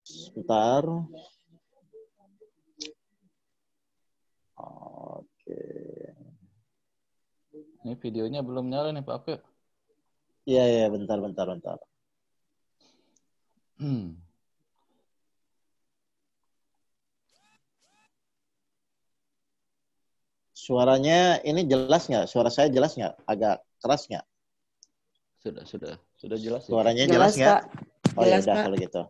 Sebentar. Oke. Ini videonya belum nyala nih Pak Oke. Iya, bentar. Suaranya ini jelas nggak? Suara saya jelas nggak? Agak keras nggak? Sudah jelas ya. Suaranya jelas nggak? Oh ya Jelas, udah Pak. kalau gitu.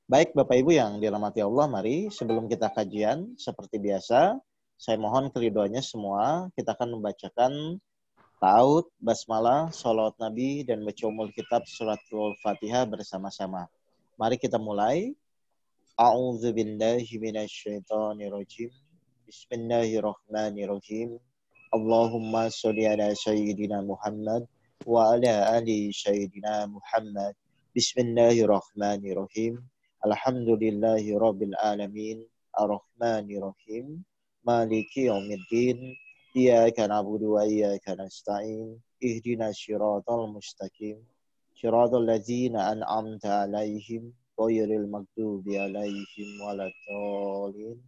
Baik Bapak Ibu yang dirahmati Allah, mari sebelum kita kajian seperti biasa, saya mohon keridhoannya semua. Kita akan membacakan Ta'awud, Basmalah, Sholawat Nabi, dan baca umul kitab suratul Fatihah bersama-sama. Mari kita mulai. A'udzubillahi minasyaitonirrajim. Bismillahirrahmanirrahim. Allahumma sholli ala sayyidina Muhammad wa ala ali sayyidina Muhammad. Bismillahirrahmanirrahim. Alhamdulillahi rabbil alamin. Ar-Rahmanirrahim. Maliki yaumiddin. Iyyaka na'budu wa iyyaka nasta'in. Ihdinas siratal mustaqim. Siratal ladzina an'amta 'alaihim ghairil maghdubi 'alaihim waladdallin.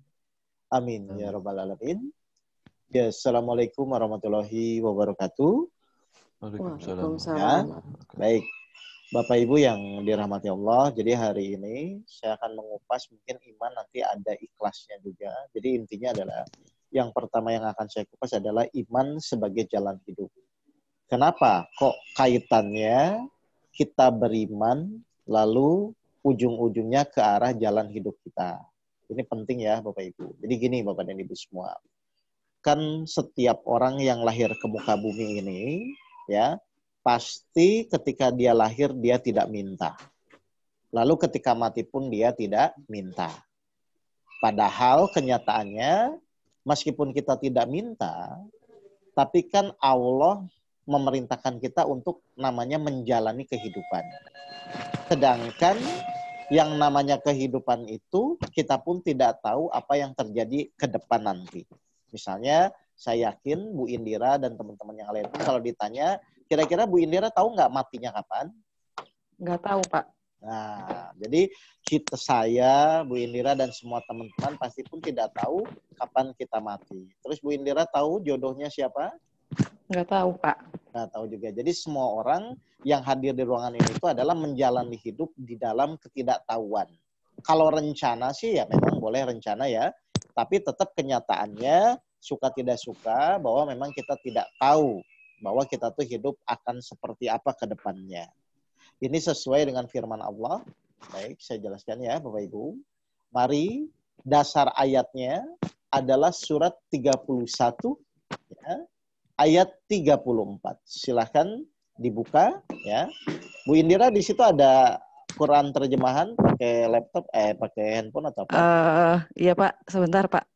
Amin ya rabbal alamin. Ya, assalamualaikum warahmatullahi wabarakatuh. Waalaikumsalam. Ya, baik. Bapak Ibu yang dirahmati Allah, jadi hari ini saya akan mengupas mungkin iman nanti ada ikhlasnya juga. Jadi intinya adalah yang pertama yang akan saya kupas adalah iman sebagai jalan hidup. Kenapa? Kok kaitannya kita beriman lalu ujung-ujungnya ke arah jalan hidup kita. Ini penting ya Bapak Ibu. Jadi gini Bapak dan Ibu semua. Kan setiap orang yang lahir ke muka bumi ini ya pasti ketika dia lahir dia tidak minta. Lalu ketika mati pun dia tidak minta. Padahal kenyataannya meskipun kita tidak minta, tapi kan Allah memerintahkan kita untuk namanya menjalani kehidupan. Sedangkan yang namanya kehidupan itu kita pun tidak tahu apa yang terjadi ke depan nanti. Misalnya saya yakin Bu Indira dan teman-teman yang lain pun kalau ditanya, kira-kira Bu Indira tahu nggak matinya kapan? Nggak tahu, Pak. Nah, jadi saya, Bu Indira dan semua teman-teman pasti pun tidak tahu kapan kita mati. Terus Bu Indira tahu jodohnya siapa? Nggak tahu, Pak. Nggak tahu juga. Jadi semua orang yang hadir di ruangan ini itu adalah menjalani hidup di dalam ketidaktahuan. Kalau rencana sih ya memang boleh rencana ya, tapi tetap kenyataannya suka tidak suka bahwa memang kita tidak tahu bahwa kita tuh hidup akan seperti apa ke depannya. Ini sesuai dengan firman Allah. Baik, saya jelaskan ya Bapak Ibu. Mari dasar ayatnya adalah surat 31 ya, ayat 34. Silahkan dibuka ya. Bu Indira di situ ada Quran terjemahan pakai laptop pakai handphone atau apa? Iya, Pak. Sebentar, Pak.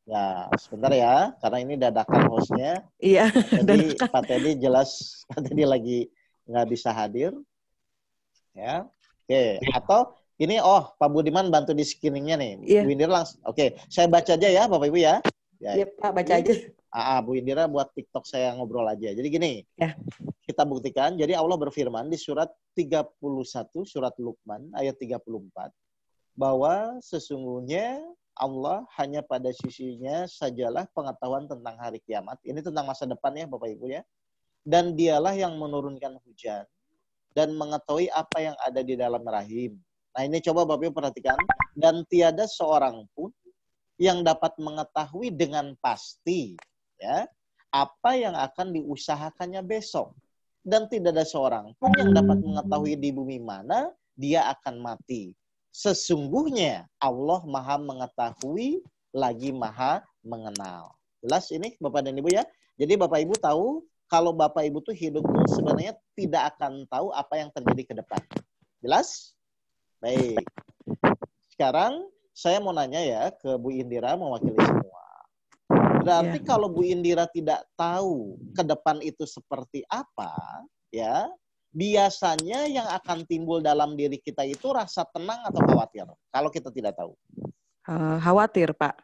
Ya, sebentar ya, karena ini dadakan hostnya. Iya. Jadi Pak Teddy jelas Pak Teddy lagi nggak bisa hadir. Ya, oke. Atau ini Pak Budiman bantu di screeningnya nih. Iya. Bu Indira langsung. Oke, saya baca aja ya Bapak Ibu ya. Iya, Pak, baca aja. Bu Indira buat TikTok saya ngobrol aja. Jadi gini. Ya. Kita buktikan. Jadi Allah berfirman di surat 31 surat Luqman ayat 34 bahwa sesungguhnya Allah hanya pada sisinya sajalah pengetahuan tentang hari kiamat. Ini tentang masa depan ya Bapak Ibu ya. Dan dialah yang menurunkan hujan dan mengetahui apa yang ada di dalam rahim. Nah ini coba Bapak Ibu perhatikan. Dan tiada seorang pun yang dapat mengetahui dengan pasti ya apa yang akan diusahakannya besok. Dan tidak ada seorang pun yang dapat mengetahui di bumi mana dia akan mati. Sesungguhnya Allah Maha mengetahui lagi Maha mengenal. Jelas ini Bapak dan Ibu ya. Jadi Bapak Ibu tahu kalau Bapak Ibu tuh hidup tuh sebenarnya tidak akan tahu apa yang terjadi ke depan. Jelas? Baik. Sekarang saya mau nanya ya ke Bu Indira mewakili semua. Berarti kalau Bu Indira tidak tahu ke depan itu seperti apa, ya, biasanya yang akan timbul dalam diri kita itu rasa tenang atau khawatir? Kalau kita tidak tahu. Khawatir, Pak.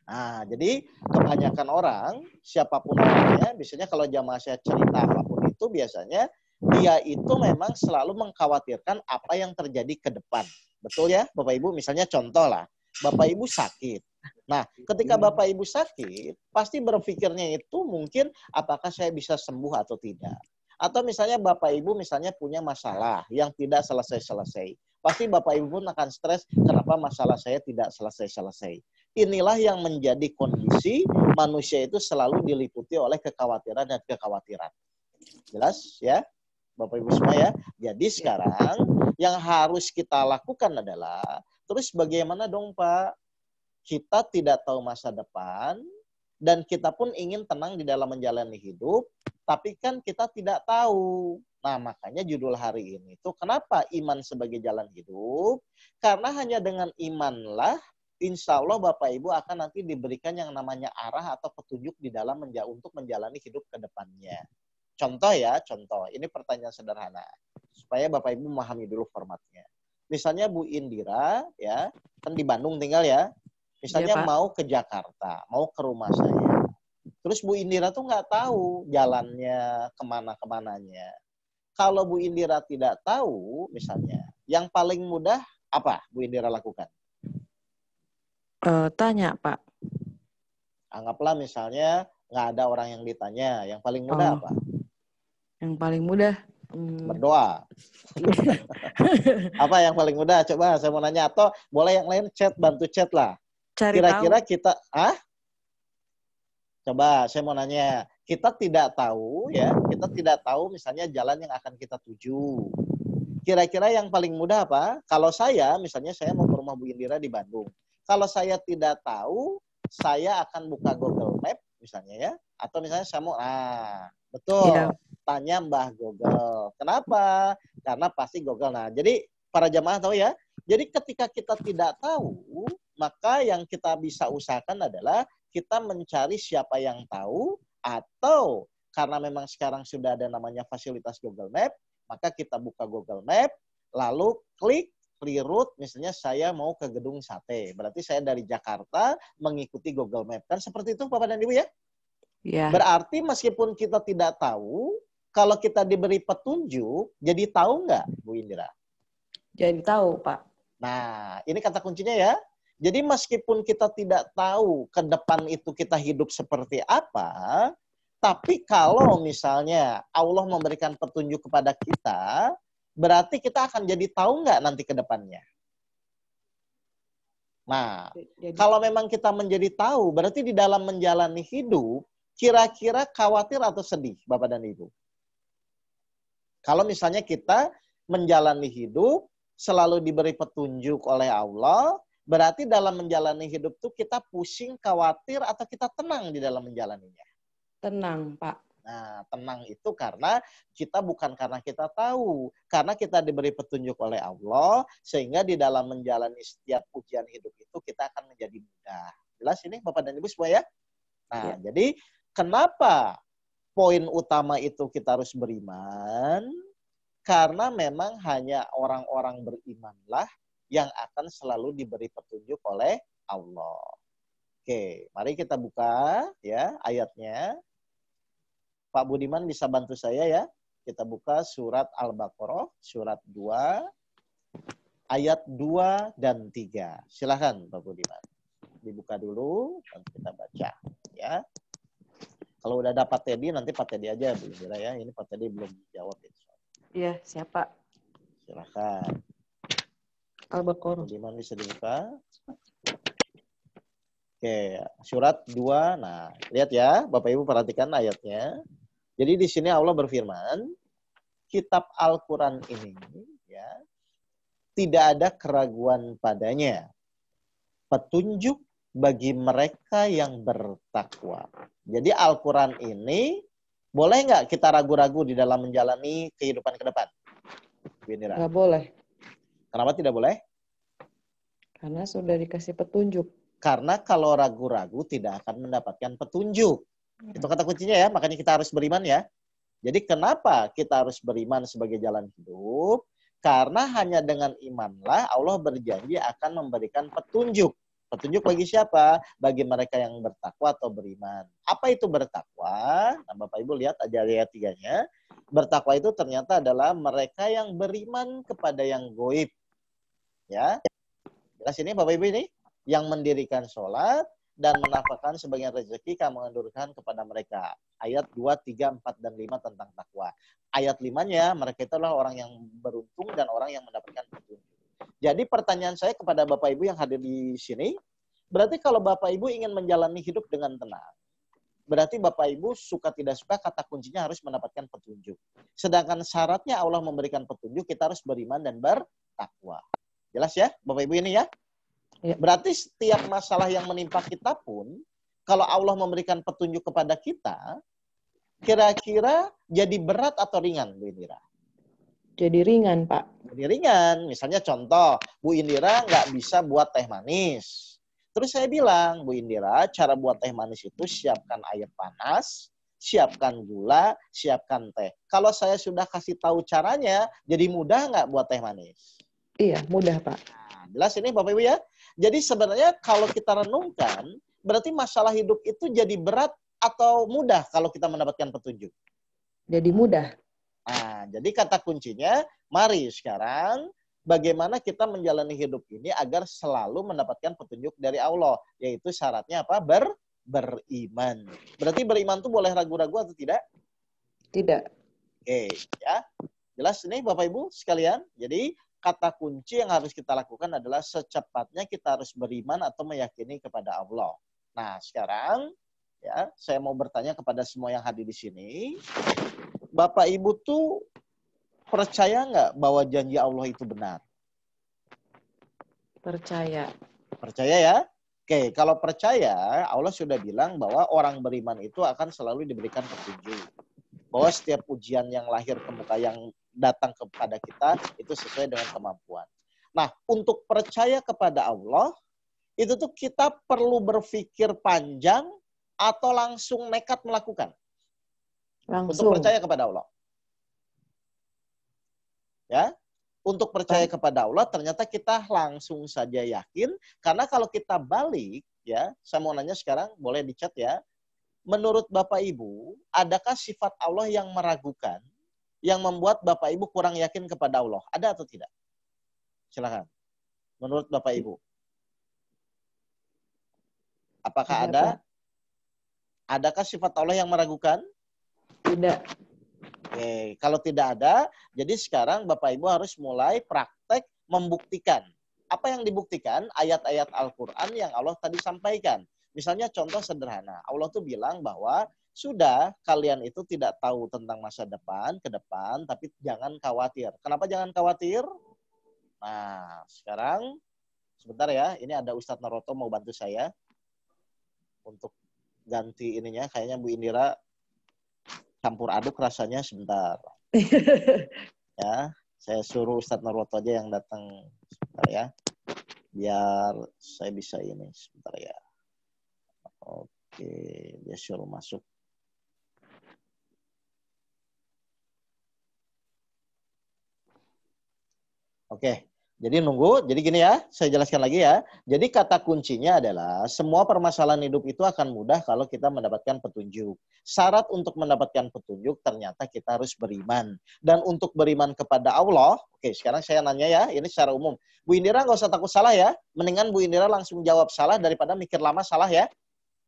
Nah, jadi kebanyakan orang, siapapun orangnya, biasanya kalau jamaah saya cerita apapun itu, biasanya dia itu memang selalu mengkhawatirkan apa yang terjadi ke depan. Betul ya, Bapak Ibu? Misalnya contoh lah, Bapak Ibu sakit. Nah, ketika Bapak Ibu sakit, pasti berpikirnya itu mungkin apakah saya bisa sembuh atau tidak. Atau misalnya Bapak Ibu misalnya punya masalah yang tidak selesai-selesai. Pasti Bapak Ibu pun akan stres, kenapa masalah saya tidak selesai-selesai. Inilah yang menjadi kondisi manusia itu selalu diliputi oleh kekhawatiran dan kekhawatiran. Jelas ya, Bapak Ibu semua ya. Jadi sekarang yang harus kita lakukan adalah, terus bagaimana dong Pak? Kita tidak tahu masa depan, dan kita pun ingin tenang di dalam menjalani hidup, tapi kan kita tidak tahu. Nah, makanya judul hari ini itu kenapa iman sebagai jalan hidup? Karena hanya dengan imanlah, insya Allah Bapak Ibu akan nanti diberikan yang namanya arah atau petunjuk di dalam untuk menjalani hidup ke depannya. Contoh ya, contoh. Ini pertanyaan sederhana. Supaya Bapak Ibu memahami dulu formatnya. Misalnya Bu Indira, ya, kan di Bandung tinggal ya. Misalnya Iya, Pak. mau ke Jakarta, mau ke rumah saya. Terus Bu Indira tuh nggak tahu jalannya kemana-kemananya. Kalau Bu Indira tidak tahu, misalnya, yang paling mudah apa Bu Indira lakukan? Tanya, Pak. Anggaplah misalnya nggak ada orang yang ditanya. Yang paling mudah apa? Yang paling mudah. Berdoa. Apa yang paling mudah? Coba saya mau nanya. Atau boleh yang lain chat, bantu chat lah. Cari Kira-kira tahu. kita, coba saya mau nanya, kita tidak tahu ya, kita tidak tahu misalnya jalan yang akan kita tuju. Kira-kira yang paling mudah apa? Kalau saya, misalnya saya mau ke rumah Bu Indira di Bandung. Kalau saya tidak tahu, saya akan buka Google Map misalnya ya. Atau misalnya saya mau, betul, Iya. tanya Mbah Google. Kenapa? Karena pasti Google. Nah, jadi para jamaah tahu ya. Jadi ketika kita tidak tahu, maka yang kita bisa usahakan adalah kita mencari siapa yang tahu, atau karena memang sekarang sudah ada namanya fasilitas Google Map, maka kita buka Google Map, lalu klik reroute, misalnya saya mau ke Gedung Sate. Berarti saya dari Jakarta mengikuti Google Map. Kan seperti itu Bapak dan Ibu ya? Iya. Berarti meskipun kita tidak tahu, kalau kita diberi petunjuk, jadi tahu nggak Bu Indira? Jadi tahu, Pak. Nah, ini kata kuncinya ya. Jadi meskipun kita tidak tahu ke depan itu kita hidup seperti apa, tapi kalau misalnya Allah memberikan petunjuk kepada kita, berarti kita akan jadi tahu nggak nanti ke depannya. Nah, kalau memang kita menjadi tahu, berarti di dalam menjalani hidup, kira-kira khawatir atau sedih, Bapak dan Ibu? Kalau misalnya kita menjalani hidup, selalu diberi petunjuk oleh Allah, berarti dalam menjalani hidup itu kita pusing, khawatir, atau kita tenang di dalam menjalaninya. Tenang, Pak. Nah, tenang itu karena kita bukan karena kita tahu. Karena kita diberi petunjuk oleh Allah, sehingga di dalam menjalani setiap ujian hidup itu kita akan menjadi mudah. Jelas ini Bapak dan Ibu semua ya? Nah, jadi kenapa poin utama itu kita harus beriman? Karena memang hanya orang-orang berimanlah yang akan selalu diberi petunjuk oleh Allah. Oke, mari kita buka ya ayatnya. Pak Budiman bisa bantu saya ya. Kita buka surat Al-Baqarah, surat 2, ayat 2 dan 3. Silahkan Pak Budiman. Dibuka dulu, nanti kita baca. Ya. Kalau udah dapat Teddy, nanti Pak Teddy aja Bu Indira ya. Ini Pak Teddy belum jawab. Iya, siapa? Silahkan. Al-Baqarah. Budiman bisa dibuka. Oke, surat 2. Nah, lihat ya, Bapak Ibu perhatikan ayatnya. Jadi di sini Allah berfirman, kitab Al-Quran ini ya tidak ada keraguan padanya. Petunjuk bagi mereka yang bertakwa. Jadi Al-Quran ini boleh nggak kita ragu-ragu di dalam menjalani kehidupan ke depan? Nggak boleh. Kenapa tidak boleh? Karena sudah dikasih petunjuk. Karena kalau ragu-ragu tidak akan mendapatkan petunjuk. Itu kata kuncinya ya, makanya kita harus beriman ya. Jadi kenapa kita harus beriman sebagai jalan hidup? Karena hanya dengan imanlah Allah berjanji akan memberikan petunjuk. Petunjuk bagi siapa? Bagi mereka yang bertakwa atau beriman. Apa itu bertakwa? Nah, Bapak Ibu lihat aja ayat 3-nya. Bertakwa itu ternyata adalah mereka yang beriman kepada yang gaib. Ya, jelas ini Bapak Ibu ini yang mendirikan sholat dan menafkahkan sebagian rezeki kamu mengandurkan kepada mereka. Ayat 2, 3, 4, dan 5 tentang takwa. Ayat 5-nya, mereka itulah orang yang beruntung dan orang yang mendapatkan petunjuk. Jadi pertanyaan saya kepada Bapak Ibu yang hadir di sini, berarti kalau Bapak Ibu ingin menjalani hidup dengan tenang, berarti Bapak Ibu suka tidak suka kata kuncinya harus mendapatkan petunjuk. Sedangkan syaratnya Allah memberikan petunjuk, kita harus beriman dan bertakwa. Jelas ya Bapak Ibu ini ya? Ya. Berarti setiap masalah yang menimpa kita pun, kalau Allah memberikan petunjuk kepada kita, kira-kira jadi berat atau ringan Bu Indira? Jadi ringan, Pak. Jadi ringan. Misalnya contoh, Bu Indira nggak bisa buat teh manis. Terus saya bilang, Bu Indira, cara buat teh manis itu siapkan air panas, siapkan gula, siapkan teh. Kalau saya sudah kasih tahu caranya, jadi mudah nggak buat teh manis? Iya, mudah, Pak. Nah, jelas ini Bapak Ibu ya? Jadi sebenarnya kalau kita renungkan, berarti masalah hidup itu jadi berat atau mudah kalau kita mendapatkan petunjuk? Jadi mudah. Nah, jadi kata kuncinya, mari sekarang bagaimana kita menjalani hidup ini agar selalu mendapatkan petunjuk dari Allah. Yaitu syaratnya apa? Beriman. Berarti beriman itu boleh ragu-ragu atau tidak? Tidak. Oke, ya. Jelas ini Bapak Ibu sekalian. Jadi kata kunci yang harus kita lakukan adalah secepatnya kita harus beriman atau meyakini kepada Allah. Nah, sekarang ya, saya mau bertanya kepada semua yang hadir di sini. Bapak Ibu tuh percaya nggak bahwa janji Allah itu benar? Percaya. Percaya ya? Oke, kalau percaya, Allah sudah bilang bahwa orang beriman itu akan selalu diberikan petunjuk. Bahwa setiap ujian yang lahir ke muka yang datang kepada kita, itu sesuai dengan kemampuan. Nah, untuk percaya kepada Allah, itu tuh kita perlu berpikir panjang atau langsung nekat melakukan? Langsung. Untuk percaya kepada Allah. Ya, untuk percaya kepada Allah ternyata kita langsung saja yakin, karena kalau kita balik ya, saya mau nanya sekarang, boleh di-chat ya. Menurut Bapak Ibu, adakah sifat Allah yang meragukan yang membuat Bapak Ibu kurang yakin kepada Allah? Ada atau tidak? Silakan. Menurut Bapak Ibu. Apakah ada? Adakah sifat Allah yang meragukan? Tidak. Oke, kalau tidak ada, jadi sekarang Bapak Ibu harus mulai praktek membuktikan. Apa yang dibuktikan? Ayat-ayat Al-Quran yang Allah tadi sampaikan. Misalnya contoh sederhana, Allah tuh bilang bahwa sudah kalian itu tidak tahu tentang masa depan, ke depan, tapi jangan khawatir. Kenapa jangan khawatir? Nah, sekarang sebentar ya, ini ada Ustadz Naroto mau bantu saya untuk ganti ininya. Kayaknya Bu Indira campur aduk rasanya sebentar. Ya, saya suruh Ustadz Naroto aja yang datang sebentar ya. Biar saya bisa ini sebentar ya. Oke, dia suruh masuk. Oke, jadi nunggu. Jadi gini ya, saya jelaskan lagi ya. Jadi kata kuncinya adalah semua permasalahan hidup itu akan mudah kalau kita mendapatkan petunjuk. Syarat untuk mendapatkan petunjuk ternyata kita harus beriman. Dan untuk beriman kepada Allah, oke sekarang saya nanya ya, ini secara umum. Bu Indira nggak usah takut salah ya. Mendingan Bu Indira langsung jawab salah daripada mikir lama salah ya.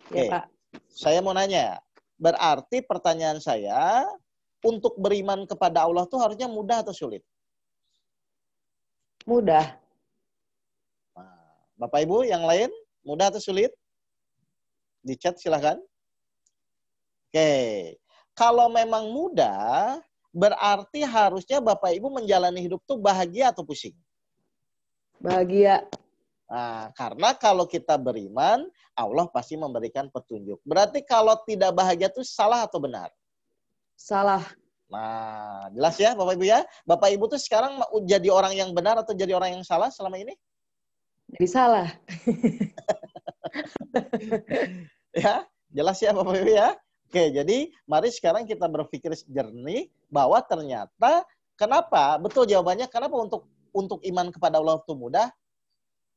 Oke, Ya, Pak. Saya mau nanya. Berarti pertanyaan saya, untuk beriman kepada Allah itu harusnya mudah atau sulit? Mudah. Nah, Bapak Ibu yang lain, mudah atau sulit? Di chat silahkan. Oke, kalau memang mudah, berarti harusnya Bapak Ibu menjalani hidup tuh bahagia atau pusing? Bahagia. Nah, karena kalau kita beriman, Allah pasti memberikan petunjuk. Berarti kalau tidak bahagia itu salah atau benar? Salah. Nah, jelas ya Bapak Ibu ya? Bapak Ibu tuh sekarang jadi orang yang benar atau jadi orang yang salah selama ini? Jadi salah. Ya, jelas ya Bapak Ibu ya? Oke, jadi mari sekarang kita berpikir jernih bahwa ternyata kenapa? Betul jawabannya, kenapa untuk iman kepada Allah itu mudah?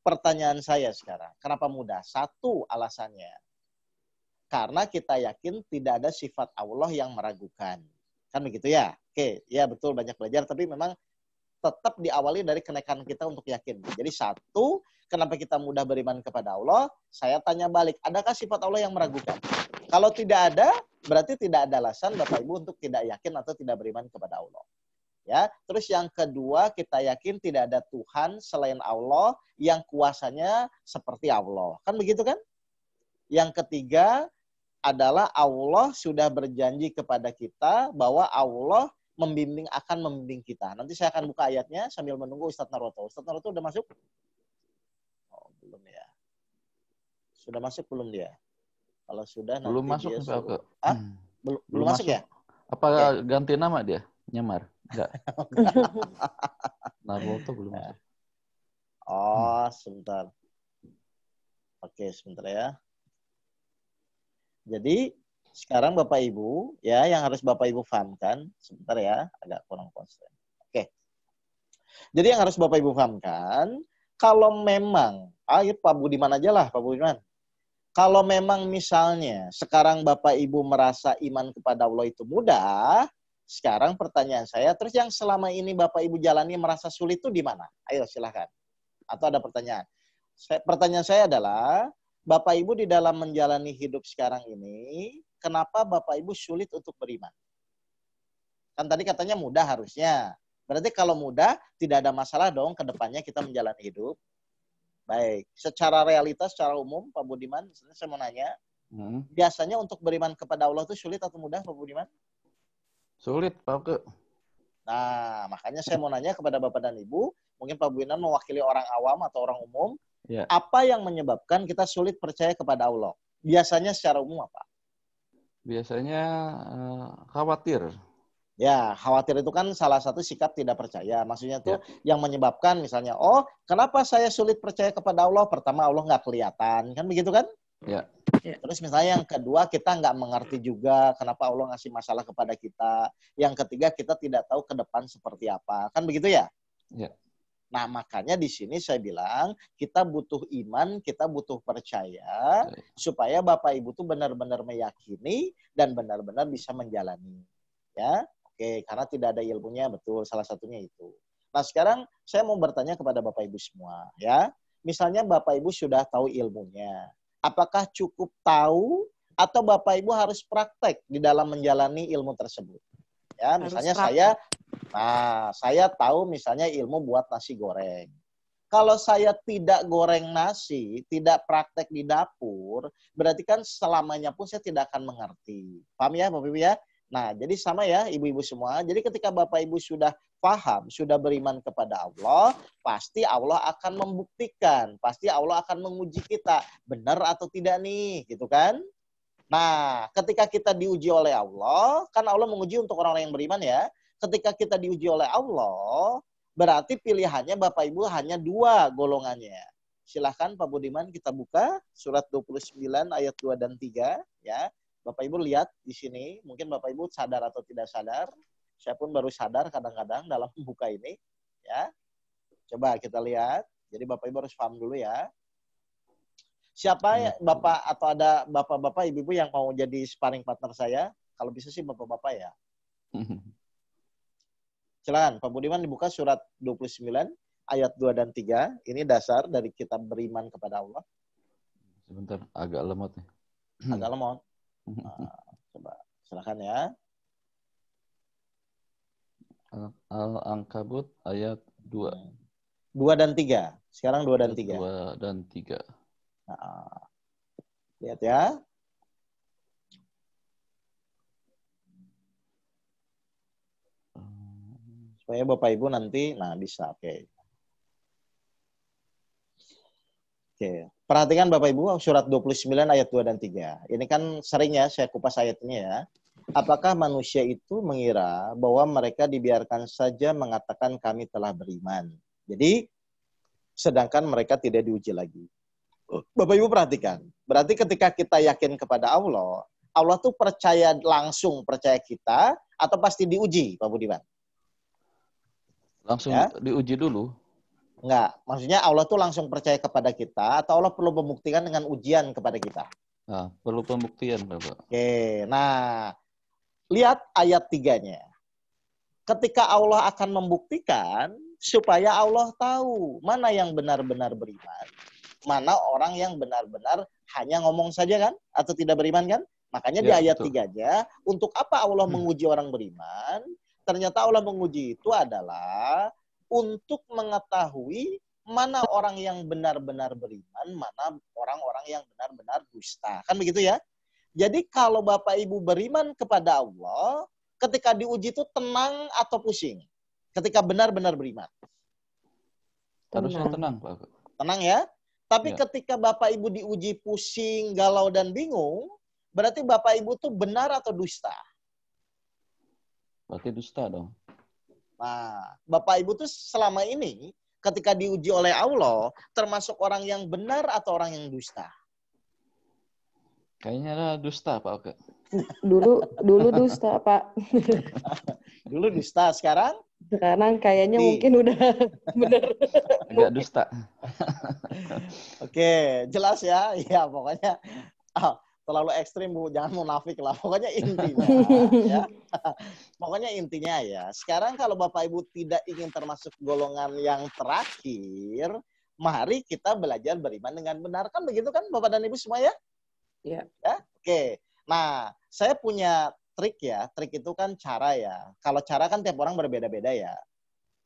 Pertanyaan saya sekarang, kenapa mudah? Satu alasannya. Karena kita yakin tidak ada sifat Allah yang meragukan. Kan begitu ya? Oke, ya betul banyak belajar, tapi memang tetap diawali dari kenaikan kita untuk yakin. Jadi satu, kenapa kita mudah beriman kepada Allah? Saya tanya balik, adakah sifat Allah yang meragukan? Kalau tidak ada, berarti tidak ada alasan Bapak Ibu untuk tidak yakin atau tidak beriman kepada Allah. Ya, terus yang kedua, kita yakin tidak ada Tuhan selain Allah yang kuasanya seperti Allah. Kan begitu kan? Yang ketiga adalah Allah sudah berjanji kepada kita bahwa Allah akan membimbing kita. Nanti saya akan buka ayatnya sambil menunggu Ustadz Naroto. Ustadz Naroto udah masuk? Oh, belum ya. Sudah masuk belum dia? Kalau sudah Belum nanti masuk dia nih, Pak suruh. Oke. Ah? Belum masuk ya? Apa Oke. ganti nama dia? Nyamar? Enggak. Naruto belum masuk. Oh, sebentar. Oke, sebentar ya. Jadi sekarang Bapak Ibu ya yang harus Bapak Ibu pahamkan, sebentar ya, agak kurang konsen. Oke. Jadi yang harus Bapak Ibu pahamkan, kalau memang, Pak Budiman aja lah, Pak Budiman. Kalau memang misalnya sekarang Bapak Ibu merasa iman kepada Allah itu mudah, sekarang pertanyaan saya, terus yang selama ini Bapak Ibu jalani merasa sulit itu di mana? Ayo silahkan. Atau ada pertanyaan? Pertanyaan saya adalah, Bapak Ibu di dalam menjalani hidup sekarang ini, kenapa Bapak Ibu sulit untuk beriman? Kan tadi katanya mudah harusnya. Berarti kalau mudah, tidak ada masalah dong ke depannya kita menjalani hidup. Baik, secara realitas, secara umum, Pak Budiman, saya mau nanya, biasanya untuk beriman kepada Allah itu sulit atau mudah, Pak Budiman? Sulit, Pak Oke. Nah, makanya saya mau nanya kepada Bapak dan Ibu, mungkin Pak Budiman mewakili orang awam atau orang umum, Ya. apa yang menyebabkan kita sulit percaya kepada Allah? Biasanya secara umum apa? Biasanya khawatir. Ya, khawatir itu kan salah satu sikap tidak percaya. Maksudnya tuh yang menyebabkan misalnya, oh kenapa saya sulit percaya kepada Allah? Pertama Allah nggak kelihatan, kan begitu kan? Ya. Terus misalnya yang kedua kita nggak mengerti juga kenapa Allah ngasih masalah kepada kita. Yang ketiga kita tidak tahu ke depan seperti apa, kan begitu ya? Ya. Nah, makanya di sini saya bilang kita butuh iman, kita butuh percaya supaya Bapak Ibu tuh benar-benar meyakini dan benar-benar bisa menjalani. Ya, oke, karena tidak ada ilmunya, betul, salah satunya itu. Nah, sekarang saya mau bertanya kepada Bapak Ibu semua, ya. Misalnya Bapak Ibu sudah tahu ilmunya. Apakah cukup tahu atau Bapak Ibu harus praktek di dalam menjalani ilmu tersebut? Ya, misalnya saya tahu misalnya ilmu buat nasi goreng. Kalau saya tidak goreng nasi, tidak praktek di dapur, berarti kan selamanya pun saya tidak akan mengerti. Paham ya, Bapak Ibu ya? Nah, jadi sama ya, ibu-ibu semua. Jadi ketika Bapak Ibu sudah paham, sudah beriman kepada Allah, pasti Allah akan membuktikan, pasti Allah akan menguji kita, benar atau tidak nih, gitu kan? Nah, ketika kita diuji oleh Allah, kan Allah menguji untuk orang-orang yang beriman ya. Ketika kita diuji oleh Allah, berarti pilihannya Bapak Ibu hanya dua golongannya. Silahkan Pak Budiman kita buka surat 29 ayat 2 dan 3 ya. Bapak Ibu lihat di sini, mungkin Bapak Ibu sadar atau tidak sadar. Saya pun baru sadar kadang-kadang dalam membuka ini ya. Coba kita lihat. Jadi Bapak Ibu harus paham dulu ya. Siapa ya, Bapak atau ada Bapak-bapak, Ibu-ibu yang mau jadi sparring partner saya? Kalau bisa sih Bapak-bapak ya. Silakan, Pak Budiman dibuka surat 29 ayat 2 dan 3. Ini dasar dari kitab beriman kepada Allah. Sebentar, agak lemot nih. Agak lemot. Nah, coba silakan ya. Al-Ankabut ayat 2. 2 dan 3. Sekarang 2 dan 3. 2 dan 3. Nah, lihat ya. Supaya Bapak Ibu nanti, nah bisa, oke. Oke, perhatikan Bapak Ibu surat 29 ayat 2 dan 3. Ini kan sering ya saya kupas ayatnya ya. Apakah manusia itu mengira bahwa mereka dibiarkan saja mengatakan kami telah beriman. Jadi, sedangkan mereka tidak diuji lagi. Bapak Ibu perhatikan. Berarti ketika kita yakin kepada Allah, Allah tuh percaya langsung percaya kita atau pasti diuji, Pak Budiman? Langsung Ya? diuji dulu. Enggak, maksudnya Allah tuh langsung percaya kepada kita atau Allah perlu membuktikan dengan ujian kepada kita? Nah, perlu pembuktian, Bapak. Oke, nah lihat ayat 3-nya. Ketika Allah akan membuktikan, supaya Allah tahu mana yang benar-benar beriman, mana orang yang benar-benar hanya ngomong saja kan, atau tidak beriman kan? Makanya di Ya, ayat betul. 3-nya, untuk apa Allah menguji orang beriman? Ternyata Allah menguji itu adalah untuk mengetahui mana orang yang benar-benar beriman, mana orang-orang yang benar-benar dusta. Kan begitu ya? Jadi kalau Bapak Ibu beriman kepada Allah, ketika diuji itu tenang atau pusing? Ketika benar-benar beriman. Harusnya Tenang. tenang, Pak. Tenang ya. Tapi Ya. ketika Bapak Ibu diuji pusing, galau, dan bingung, berarti Bapak Ibu tuh benar atau dusta? Berarti dusta dong. Nah, Bapak Ibu tuh selama ini ketika diuji oleh Allah, termasuk orang yang benar atau orang yang dusta? Kayaknya dusta, Pak Oke. Dulu dusta, Pak. Dulu dusta, sekarang? Sekarang kayaknya Di. mungkin udah bener. Agak dusta. Oke, jelas ya. Ya, pokoknya terlalu ekstrim, Bu. Jangan munafik lah. Pokoknya intinya ya. Pokoknya intinya ya. Sekarang kalau Bapak Ibu tidak ingin termasuk golongan yang terakhir, mari kita belajar beriman dengan benar. Kan begitu kan Bapak dan Ibu semua ya? Ya. Ya? Oke. Nah, saya punya trik ya. Trik itu kan cara ya. Kalau cara kan tiap orang berbeda-beda ya.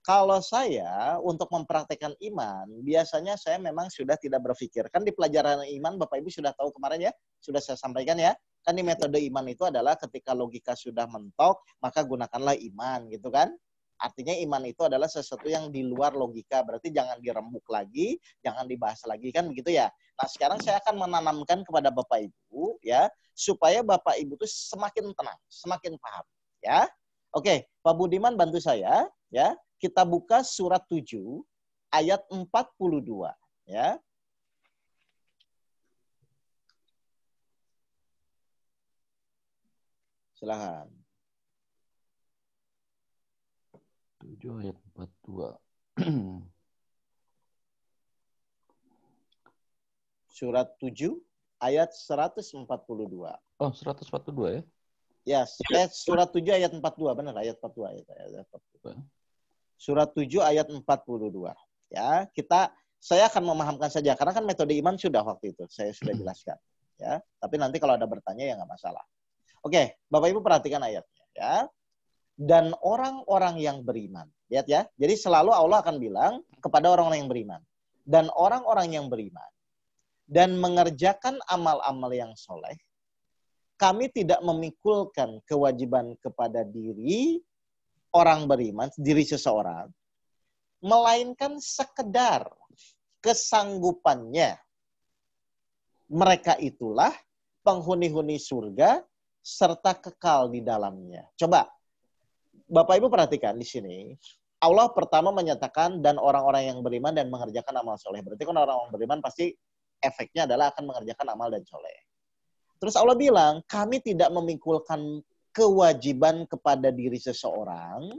Kalau saya untuk mempraktekkan iman, biasanya saya memang sudah tidak berpikir. Kan di pelajaran iman Bapak Ibu sudah tahu kemarin ya, sudah saya sampaikan ya. Kan di metode iman itu adalah ketika logika sudah mentok, maka gunakanlah iman gitu kan. Artinya iman itu adalah sesuatu yang di luar logika, berarti jangan dirembuk lagi, jangan dibahas lagi kan begitu ya. Nah, sekarang saya akan menanamkan kepada Bapak Ibu ya, supaya Bapak Ibu tuh semakin tenang, semakin paham ya. Oke, Pak Budiman bantu saya ya. Kita buka surat 7 ayat 42 ya. Silakan. 7 ayat 42. Surat 7 ayat 142. Oh, 142 ya? Ya, surat 7 ayat 42, benar ayat 42 ayat 42. Surat 7 ayat 42. Ya, saya akan memahamkan saja karena kan metode iman sudah waktu itu saya sudah jelaskan ya. Tapi nanti kalau ada bertanya ya nggak masalah. Oke, Bapak Ibu perhatikan ayatnya ya. Dan orang-orang yang beriman. Lihat ya. Jadi selalu Allah akan bilang kepada orang-orang yang beriman. Dan orang-orang yang beriman dan mengerjakan amal-amal yang soleh, kami tidak memikulkan kewajiban kepada diri orang beriman, diri seseorang, melainkan sekedar kesanggupannya. Mereka itulah penghuni-huni surga serta kekal di dalamnya. Coba, Bapak Ibu perhatikan di sini. Allah pertama menyatakan dan orang-orang yang beriman dan mengerjakan amal soleh. Berarti kan orang-orang beriman pasti efeknya adalah akan mengerjakan amal dan soleh. Terus Allah bilang, kami tidak memikulkan kewajiban kepada diri seseorang,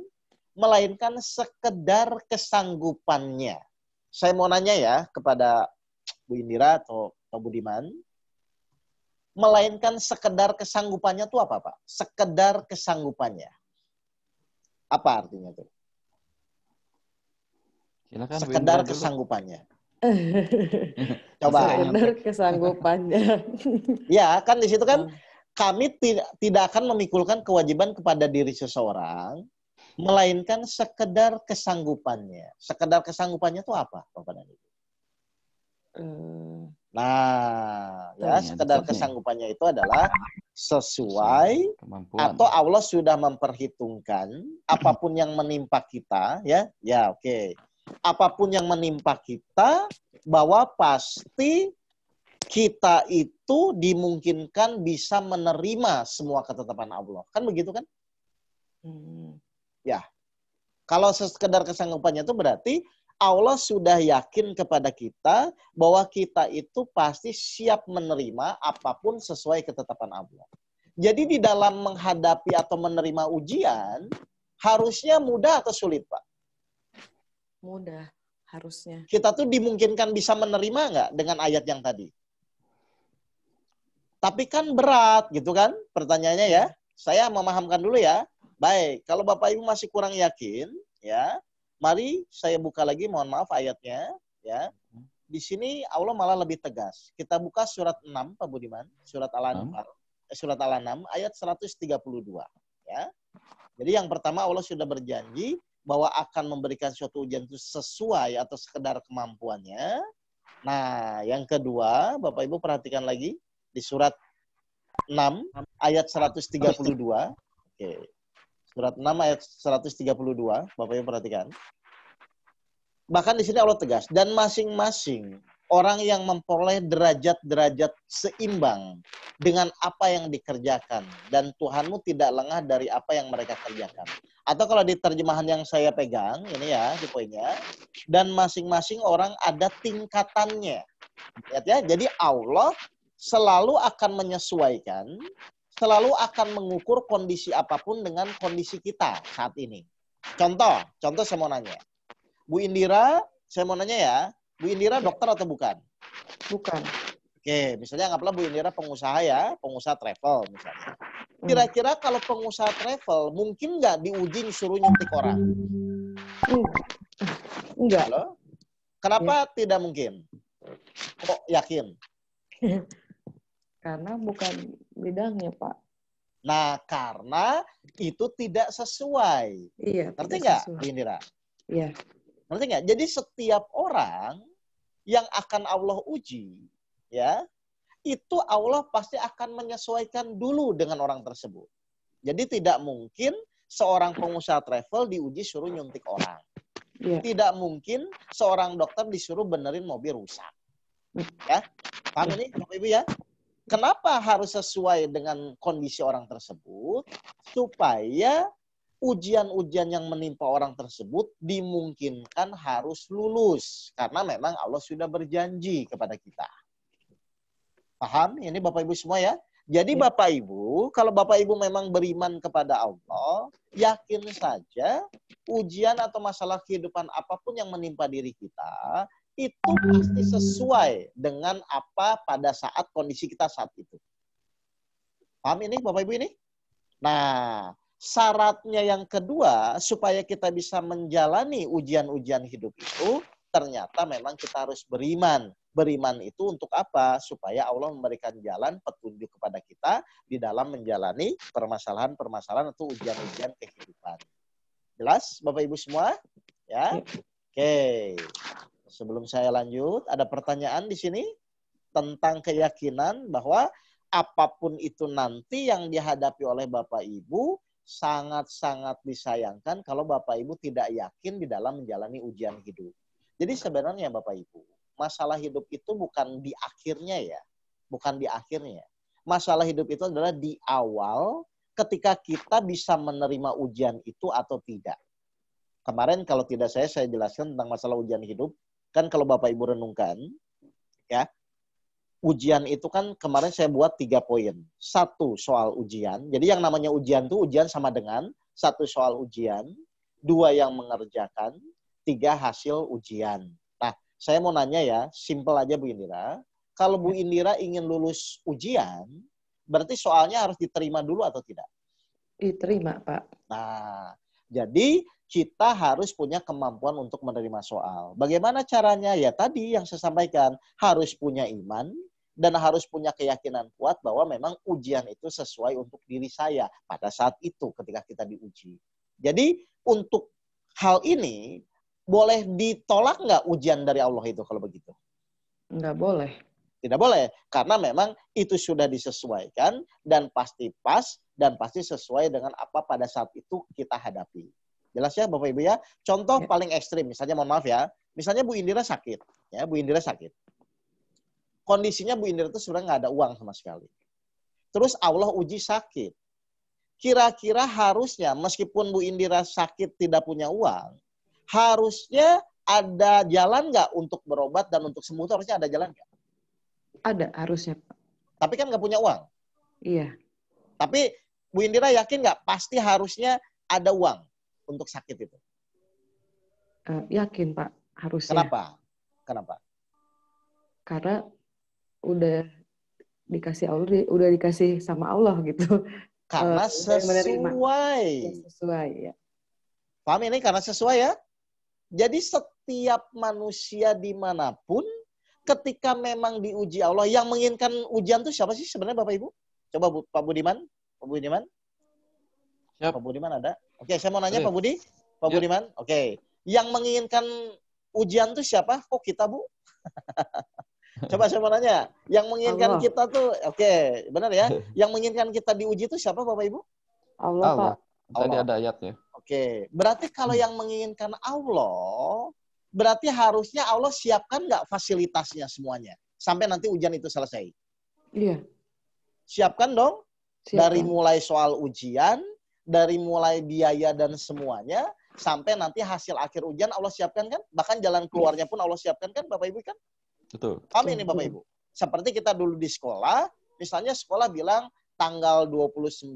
melainkan sekedar kesanggupannya. Saya mau nanya ya kepada Bu Indira atau Pak Budiman, melainkan sekedar kesanggupannya itu apa, Pak? Sekedar kesanggupannya. Apa artinya itu? Silakan, Bu Sekedar Indra dulu. kesanggupannya. Coba. Sekedar kesanggupannya. Ya, kan di situ kan kami tidak akan memikulkan kewajiban kepada diri seseorang, melainkan sekedar kesanggupannya. Sekedar kesanggupannya itu apa, Bapak dan Ibu? Nah, ya sekedar kesanggupannya itu adalah sesuai kemampuan. atau Allah sudah memperhitungkan apapun yang menimpa kita, ya oke. Apapun yang menimpa kita, bahwa pasti kita itu dimungkinkan bisa menerima semua ketetapan Allah. Kan begitu kan? Ya. Kalau sekedar kesanggupannya itu berarti Allah sudah yakin kepada kita bahwa kita itu pasti siap menerima apapun sesuai ketetapan Allah. Jadi di dalam menghadapi atau menerima ujian, harusnya mudah atau sulit, Pak? Mudah, harusnya. Kita tuh dimungkinkan bisa menerima nggak dengan ayat yang tadi? Tapi kan berat gitu kan pertanyaannya ya. Saya memahamkan dulu ya. Baik, kalau Bapak Ibu masih kurang yakin ya, Mari saya buka lagi, mohon maaf ayatnya. Ya. Di sini Allah malah lebih tegas. Kita buka surat 6, Pak Budiman. Surat Al-Anfal. Surat Al-An'am ayat 132. Ya. Jadi yang pertama Allah sudah berjanji bahwa akan memberikan suatu ujian itu sesuai atau sekedar kemampuannya. Nah, yang kedua, Bapak Ibu perhatikan lagi di surat 6 ayat 132. Oke. Surat 6 ayat 132, Bapak Ibu perhatikan. Bahkan di sini Allah tegas, dan masing-masing orang yang memperoleh derajat-derajat seimbang dengan apa yang dikerjakan, dan Tuhanmu tidak lengah dari apa yang mereka kerjakan. Atau kalau di terjemahan yang saya pegang, ini ya di poinnya, dan masing-masing orang ada tingkatannya. Lihat ya, jadi Allah selalu akan menyesuaikan, selalu akan mengukur kondisi apapun dengan kondisi kita saat ini. Contoh saya mau nanya. Bu Indira, saya mau nanya ya, Bu Indira dokter atau bukan? Bukan. Oke, misalnya anggaplah Bu Indira pengusaha ya, pengusaha travel misalnya. Kira-kira kalau pengusaha travel, mungkin nggak diuji suruh nyuntik orang? Enggak. Halo? Kenapa tidak mungkin? Kok yakin? Karena bukan bidangnya, Pak. Nah, karena itu tidak sesuai. Iya, Ngerti tidak nggak, sesuai. Bu Indira? Iya. Ngerti nggak? Jadi setiap orang yang akan Allah uji, ya, itu Allah pasti akan menyesuaikan dulu dengan orang tersebut. Jadi tidak mungkin seorang pengusaha travel diuji suruh nyuntik orang. Iya. Tidak mungkin seorang dokter disuruh benerin mobil rusak. Ya, paham ini Bapak Ibu ya? Kenapa harus sesuai dengan kondisi orang tersebut? Supaya ujian-ujian yang menimpa orang tersebut dimungkinkan harus lulus. Karena memang Allah sudah berjanji kepada kita. Paham? Ini Bapak Ibu semua ya? Jadi Bapak Ibu, kalau Bapak Ibu memang beriman kepada Allah, yakin saja ujian atau masalah kehidupan apapun yang menimpa diri kita, itu pasti sesuai dengan apa pada saat kondisi kita saat itu. Paham ini Bapak Ibu ini? Nah, syaratnya yang kedua, supaya kita bisa menjalani ujian-ujian hidup itu, ternyata memang kita harus beriman. Beriman itu untuk apa? Supaya Allah memberikan jalan petunjuk kepada kita di dalam menjalani permasalahan-permasalahan atau ujian-ujian kehidupan. Jelas Bapak Ibu semua? Ya? Oke. Sebelum saya lanjut, ada pertanyaan di sini tentang keyakinan bahwa apapun itu nanti yang dihadapi oleh Bapak Ibu, sangat-sangat disayangkan kalau Bapak Ibu tidak yakin di dalam menjalani ujian hidup. Jadi sebenarnya Bapak Ibu, masalah hidup itu bukan di akhirnya ya. Bukan di akhirnya. Masalah hidup itu adalah di awal ketika kita bisa menerima ujian itu atau tidak. Kemarin kalau tidak saya jelaskan tentang masalah ujian hidup. Kan kalau Bapak Ibu renungkan, ya, ujian itu kan kemarin saya buat 3 poin. 1 soal ujian. Jadi yang namanya ujian itu ujian sama dengan 1 soal ujian, 2 yang mengerjakan, 3 hasil ujian. Nah, saya mau nanya ya, simpel aja Bu Indira. Kalau Bu Indira ingin lulus ujian, berarti soalnya harus diterima dulu atau tidak? Diterima, Pak. Nah, jadi kita harus punya kemampuan untuk menerima soal. Bagaimana caranya? Ya tadi yang saya sampaikan, harus punya iman dan harus punya keyakinan kuat bahwa memang ujian itu sesuai untuk diri saya pada saat itu ketika kita diuji. Jadi untuk hal ini, boleh ditolak nggak ujian dari Allah itu kalau begitu? Nggak boleh. Tidak boleh, karena memang itu sudah disesuaikan dan pasti pas dan pasti sesuai dengan apa pada saat itu kita hadapi. Jelas ya Bapak Ibu ya? Contoh paling ekstrim, misalnya mohon maaf ya, misalnya Bu Indira sakit. Ya, Bu Indira sakit. Kondisinya Bu Indira itu sebenarnya nggak ada uang sama sekali. Terus Allah uji sakit. Kira-kira harusnya meskipun Bu Indira sakit tidak punya uang, harusnya ada jalan nggak untuk berobat dan untuk sembuh itu harusnya ada jalan nggak? Ada, harusnya, Pak. Tapi kan nggak punya uang. Iya. Tapi Bu Indira yakin nggak pasti harusnya ada uang untuk sakit itu? Yakin, Pak, harusnya. Kenapa? Karena udah dikasih Allah, udah dikasih sama Allah gitu. Karena sesuai. Sesuai, ya. Paham ini? Karena sesuai ya? Jadi setiap manusia dimanapun, ketika memang diuji Allah, yang menginginkan ujian itu siapa sih sebenarnya Bapak Ibu? Coba Pak Budiman. Pak Budiman? Siap. Pak Budiman ada? Oke, saya mau nanya Iya. Pak Budi. Pak Iya. Budiman, oke. Yang menginginkan ujian itu siapa? Kok kita, Bu? Coba saya mau nanya. Yang menginginkan Allah. kita tuh, oke, benar ya? Yang menginginkan kita diuji itu siapa Bapak Ibu? Allah, Pak. Allah. Tadi Allah. ada ayatnya. Oke, berarti kalau yang menginginkan Allah, berarti harusnya Allah siapkan nggak fasilitasnya semuanya sampai nanti ujian itu selesai. Iya. Siapkan dong, Siapkan. dari mulai soal ujian, dari mulai biaya dan semuanya, sampai nanti hasil akhir ujian Allah siapkan kan? Bahkan jalan keluarnya pun Allah siapkan kan, Bapak Ibu kan? Betul. Paham ini Bapak Ibu? Seperti kita dulu di sekolah, misalnya sekolah bilang tanggal 29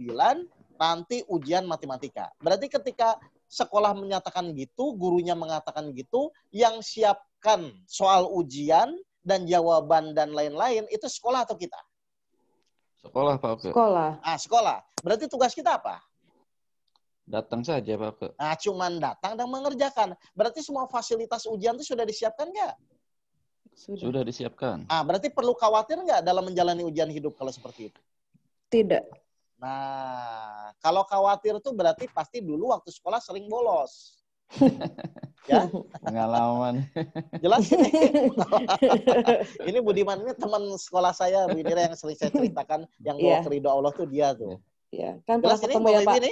nanti ujian matematika. Berarti ketika sekolah menyatakan gitu, gurunya mengatakan gitu, yang siapkan soal ujian dan jawaban dan lain-lain, itu sekolah atau kita? Sekolah Pak Oke. Sekolah. Ah, sekolah. Berarti tugas kita apa? Datang saja Pak Oke. Nah, cuman datang dan mengerjakan. Berarti semua fasilitas ujian itu sudah disiapkan nggak? Sudah disiapkan. Ah, berarti perlu khawatir nggak dalam menjalani ujian hidup kalau seperti itu? Tidak. Nah, kalau khawatir tuh berarti pasti dulu waktu sekolah sering bolos. Ya, Pengalaman. jelas ini. Ini Budiman ini teman sekolah saya, Bu Indira, yang sering saya ceritakan, yang bawa Iya. keridho Allah tuh dia tuh. Ya, kan pernah Jelas ini ketemu Bapak ya, Ibu Pak. ini?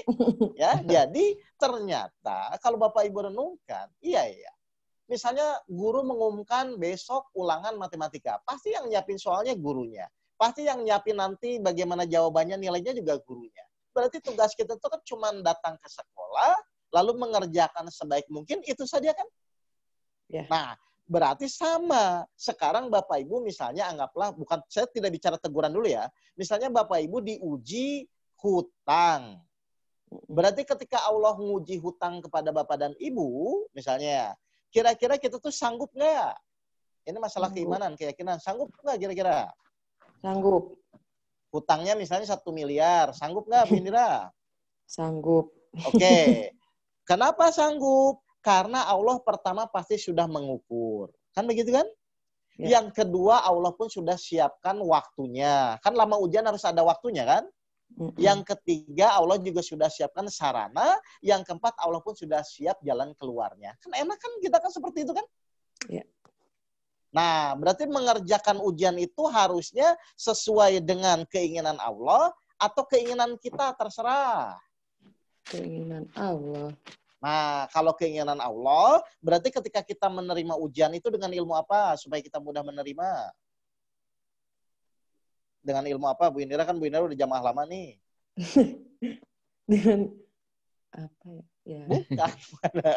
Ya, jadi ternyata kalau Bapak Ibu renungkan, iya. Misalnya guru mengumumkan besok ulangan matematika, pasti yang nyiapin soalnya gurunya. Pasti yang nyiapin nanti bagaimana jawabannya, nilainya juga gurunya. Berarti tugas kita itu kan cuma datang ke sekolah, lalu mengerjakan sebaik mungkin, itu saja kan? Ya. Nah, berarti sama. Sekarang Bapak Ibu misalnya anggaplah, bukan, saya tidak bicara teguran dulu ya. Misalnya Bapak Ibu diuji hutang. Berarti ketika Allah menguji hutang kepada Bapak dan Ibu, misalnya, kira-kira kita tuh sanggup nggak? Ini masalah Sanggup. keimanan, keyakinan. Sanggup nggak kira-kira? Sanggup. Hutangnya misalnya 1 miliar. Sanggup nggak, Bu Indira? Sanggup. Oke. Kenapa sanggup? Karena Allah pertama pasti sudah mengukur. Kan begitu kan? Ya. Yang kedua, Allah pun sudah siapkan waktunya. Kan lama ujian harus ada waktunya kan? Yang ketiga, Allah juga sudah siapkan sarana. Yang keempat, Allah pun sudah siap jalan keluarnya. Kan enak kan, kita kan seperti itu kan? Ya. Nah, berarti mengerjakan ujian itu harusnya sesuai dengan keinginan Allah atau keinginan kita, terserah. Keinginan Allah. Nah, kalau keinginan Allah, berarti ketika kita menerima ujian itu dengan ilmu apa supaya kita mudah menerima? Dengan ilmu apa, Bu Indira? Kan Bu Indira udah jamaah lama nih. Dengan apa ya? Bukan.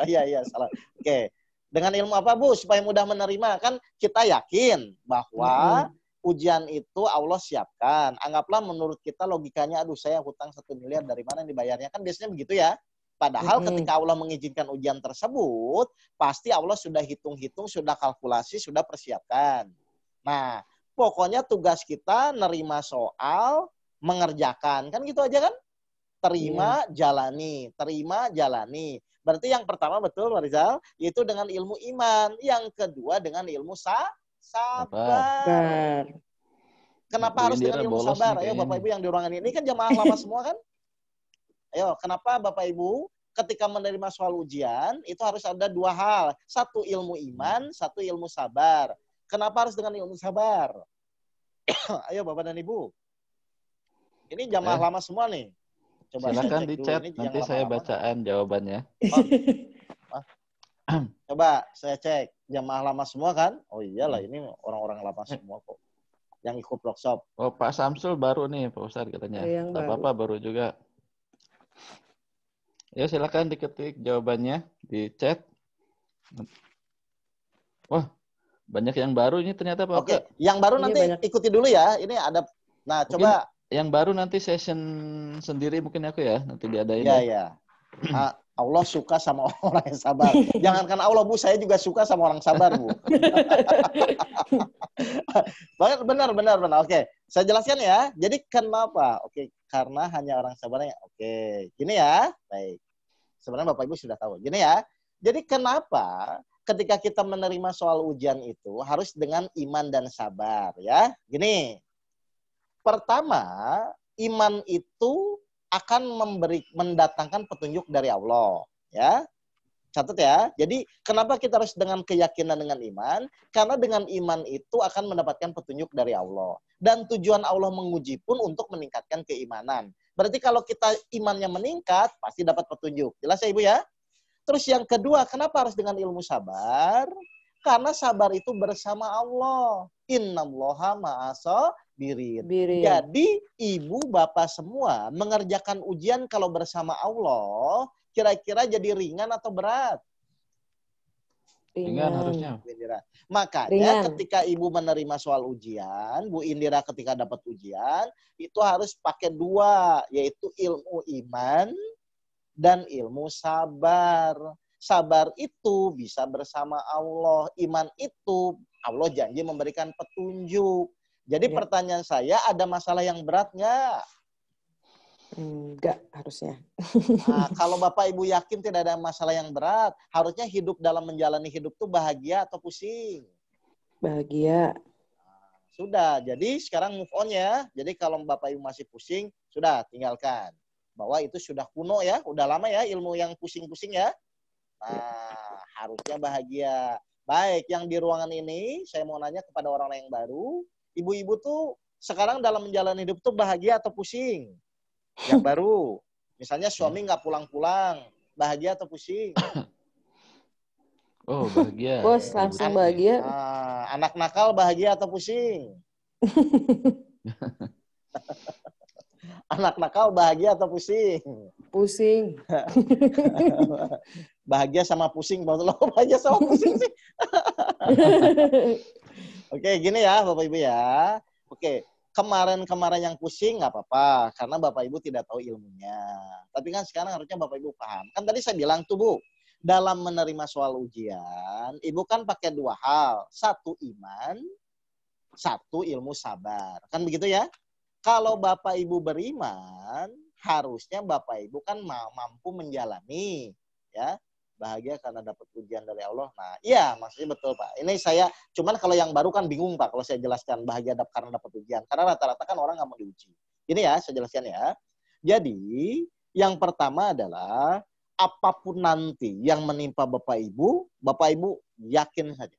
Iya, salah. Oke. Dengan ilmu apa, Bu? Supaya mudah menerima. Kan kita yakin bahwa ujian itu Allah siapkan. Anggaplah menurut kita logikanya, aduh saya hutang 1 miliar, dari mana dibayarnya? Kan biasanya begitu ya. Padahal ketika Allah mengizinkan ujian tersebut, pasti Allah sudah hitung-hitung, sudah kalkulasi, sudah persiapkan. Nah, pokoknya tugas kita nerima soal, mengerjakan. Kan gitu aja kan? Terima, jalani. Terima, jalani. Berarti yang pertama betul, Pak Rizal, yaitu dengan ilmu iman. Yang kedua dengan ilmu sabar. Kenapa Bu harus Indira dengan ilmu bolos sabar? nih Ayo kayaknya Bapak nih. Ibu yang di ruangan ini kan jamaah lama semua kan? Ayo, kenapa Bapak Ibu ketika menerima soal ujian itu harus ada 2 hal. 1 ilmu iman, 1 ilmu sabar. Kenapa harus dengan ilmu sabar? Ayo Bapak dan Ibu. Ini jamaah lama semua nih. Coba silakan saya cek di dulu. chat, Ini nanti yang saya lama-lama. bacaan jawabannya. Coba saya cek. Jamaah lama semua kan? Oh iyalah, ini orang-orang lama semua kok. Yang ikut workshop. Oh, Pak Samsul baru nih, Pak Ustadz katanya. Yang Tak baru. apa-apa, baru juga. Ya, silakan diketik jawabannya di chat. Wah, banyak yang baru ini ternyata Pak Oke, Oke. yang baru Iya, nanti banyak. ikuti dulu ya. Ini ada. Nah, Mungkin coba. yang baru nanti session sendiri mungkin aku ya, nanti diadain Ya, ya. ya. Allah suka sama orang yang sabar. Jangankan Allah, Bu, saya juga suka sama orang sabar, Bu. Benar. Oke, saya jelaskan ya. Jadi kenapa? Oke, karena hanya orang sabar yang oke. Gini ya. Baik. Sebenarnya Bapak Ibu sudah tahu. Gini ya. Jadi kenapa ketika kita menerima soal ujian itu harus dengan iman dan sabar ya? Gini, pertama, iman itu akan mendatangkan petunjuk dari Allah, ya. Catat ya. Jadi kenapa kita harus dengan keyakinan dengan iman? Karena dengan iman itu akan mendapatkan petunjuk dari Allah. Dan tujuan Allah menguji pun untuk meningkatkan keimanan. Berarti kalau kita imannya meningkat, pasti dapat petunjuk. Jelas ya Ibu ya? Terus yang kedua, kenapa harus dengan ilmu sabar? Karena sabar itu bersama Allah. Innallaha ma'asabirin. Jadi ibu bapak semua mengerjakan ujian kalau bersama Allah, kira-kira jadi ringan atau berat? Ringan harusnya. Makanya ketika ibu menerima soal ujian, Bu Indira ketika dapat ujian, itu harus pakai dua, yaitu ilmu iman dan ilmu sabar. Sabar itu bisa bersama Allah. Iman itu Allah janji memberikan petunjuk. Jadi pertanyaan saya, ada masalah yang berat nggak? Enggak, harusnya. Nah, kalau Bapak Ibu yakin tidak ada masalah yang berat, harusnya hidup dalam menjalani hidup itu bahagia atau pusing? Bahagia. Nah, sudah, jadi sekarang move on ya. Jadi kalau Bapak Ibu masih pusing, sudah tinggalkan. Bahwa itu sudah kuno ya, udah lama ya ilmu yang pusing-pusing ya. Nah, harusnya bahagia. Baik, yang di ruangan ini, saya mau nanya kepada orang-orang yang baru, ibu-ibu tuh sekarang dalam menjalani hidup tuh bahagia atau pusing? Yang baru, misalnya suami nggak pulang-pulang, bahagia atau pusing? Oh, bahagia. Bos, langsung bahagia. Anak nakal bahagia atau pusing? Anak nakal bahagia atau pusing? Pusing. Bahagia sama pusing, bahagia sama pusing sih. Oke, gini ya Bapak Ibu ya. Oke. Kemarin-kemarin yang pusing nggak apa-apa, karena Bapak Ibu tidak tahu ilmunya. Tapi kan sekarang harusnya Bapak Ibu paham. Kan tadi saya bilang tuh Bu, dalam menerima soal ujian, Ibu kan pakai dua hal. Satu iman, satu ilmu sabar. Kan begitu ya? Kalau Bapak Ibu beriman, harusnya Bapak Ibu kan mampu menjalani. Ya, bahagia karena dapat ujian dari Allah. Nah, iya maksudnya betul Pak. Ini saya, cuman kalau yang baru kan bingung Pak kalau saya jelaskan bahagia karena dapat ujian. Karena rata-rata kan orang nggak mau diuji. Ini ya, saya jelaskan ya. Jadi, yang pertama adalah apapun nanti yang menimpa Bapak Ibu yakin saja.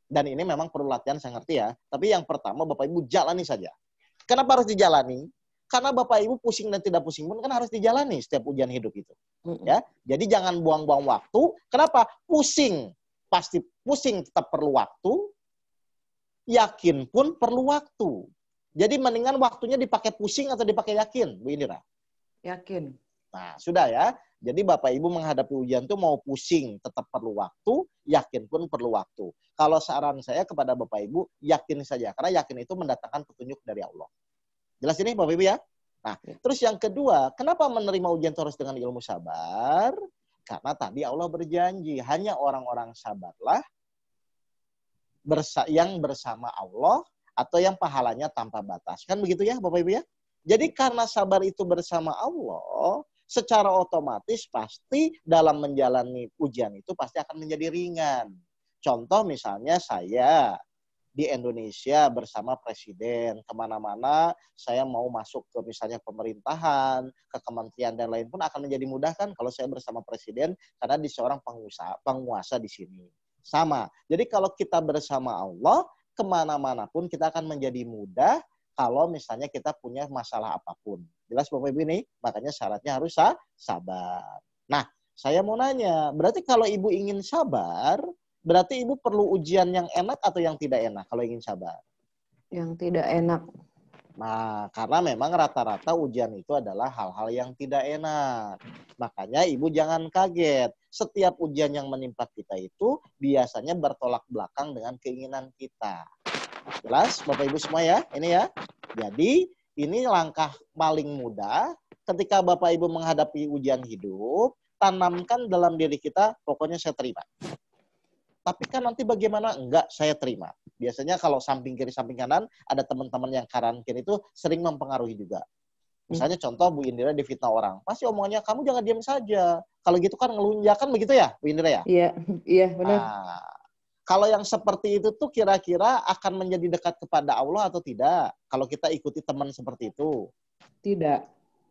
Dan ini memang perlu latihan, saya ngerti ya. Tapi yang pertama Bapak Ibu jalani saja. Kenapa harus dijalani? Karena Bapak Ibu pusing dan tidak pusing pun kan harus dijalani setiap ujian hidup itu. Ya, jadi jangan buang-buang waktu. Kenapa? Pusing, pasti pusing tetap perlu waktu. Yakin pun perlu waktu. Jadi mendingan waktunya dipakai pusing atau dipakai yakin, Bu Indira? Yakin. Nah, sudah ya. Jadi Bapak Ibu menghadapi ujian itu mau pusing tetap perlu waktu, yakin pun perlu waktu. Kalau saran saya kepada Bapak Ibu, yakin saja. Karena yakin itu mendatangkan petunjuk dari Allah. Jelas ini Bapak Ibu ya? Nah, terus yang kedua, kenapa menerima ujian terus dengan ilmu sabar? Karena tadi Allah berjanji, hanya orang-orang sabarlah yang bersama Allah atau yang pahalanya tanpa batas. Kan begitu ya Bapak Ibu ya? Jadi karena sabar itu bersama Allah, secara otomatis pasti dalam menjalani ujian itu pasti akan menjadi ringan. Contoh misalnya saya di Indonesia bersama presiden, kemana-mana saya mau masuk ke misalnya pemerintahan, ke kementerian dan lain pun akan menjadi mudah kan kalau saya bersama presiden karena dia seorang penguasa di sini. Sama. Jadi kalau kita bersama Allah, kemana-mana pun kita akan menjadi mudah kalau misalnya kita punya masalah apapun. Jelas Bapak Ibu ini? Makanya syaratnya harus sabar. Nah, saya mau nanya, berarti kalau Ibu ingin sabar, berarti Ibu perlu ujian yang enak atau yang tidak enak kalau ingin sabar? Yang tidak enak. Nah, karena memang rata-rata ujian itu adalah hal-hal yang tidak enak. Makanya Ibu jangan kaget. Setiap ujian yang menimpa kita itu biasanya bertolak belakang dengan keinginan kita. Jelas Bapak Ibu semua ya? Ini ya. Jadi ini langkah paling mudah ketika Bapak Ibu menghadapi ujian hidup, tanamkan dalam diri kita, pokoknya saya terima. Tapi kan nanti bagaimana? Enggak, saya terima. Biasanya kalau samping kiri, samping kanan, ada teman-teman yang kanan kiri itu sering mempengaruhi juga. Misalnya contoh Bu Indira difitnah orang. Pasti omongannya, kamu jangan diam saja. Kalau gitu kan ngelunjak, kan begitu ya Bu Indira ya? Iya, iya benar. Nah, kalau yang seperti itu tuh kira-kira akan menjadi dekat kepada Allah atau tidak? Kalau kita ikuti teman seperti itu. Tidak.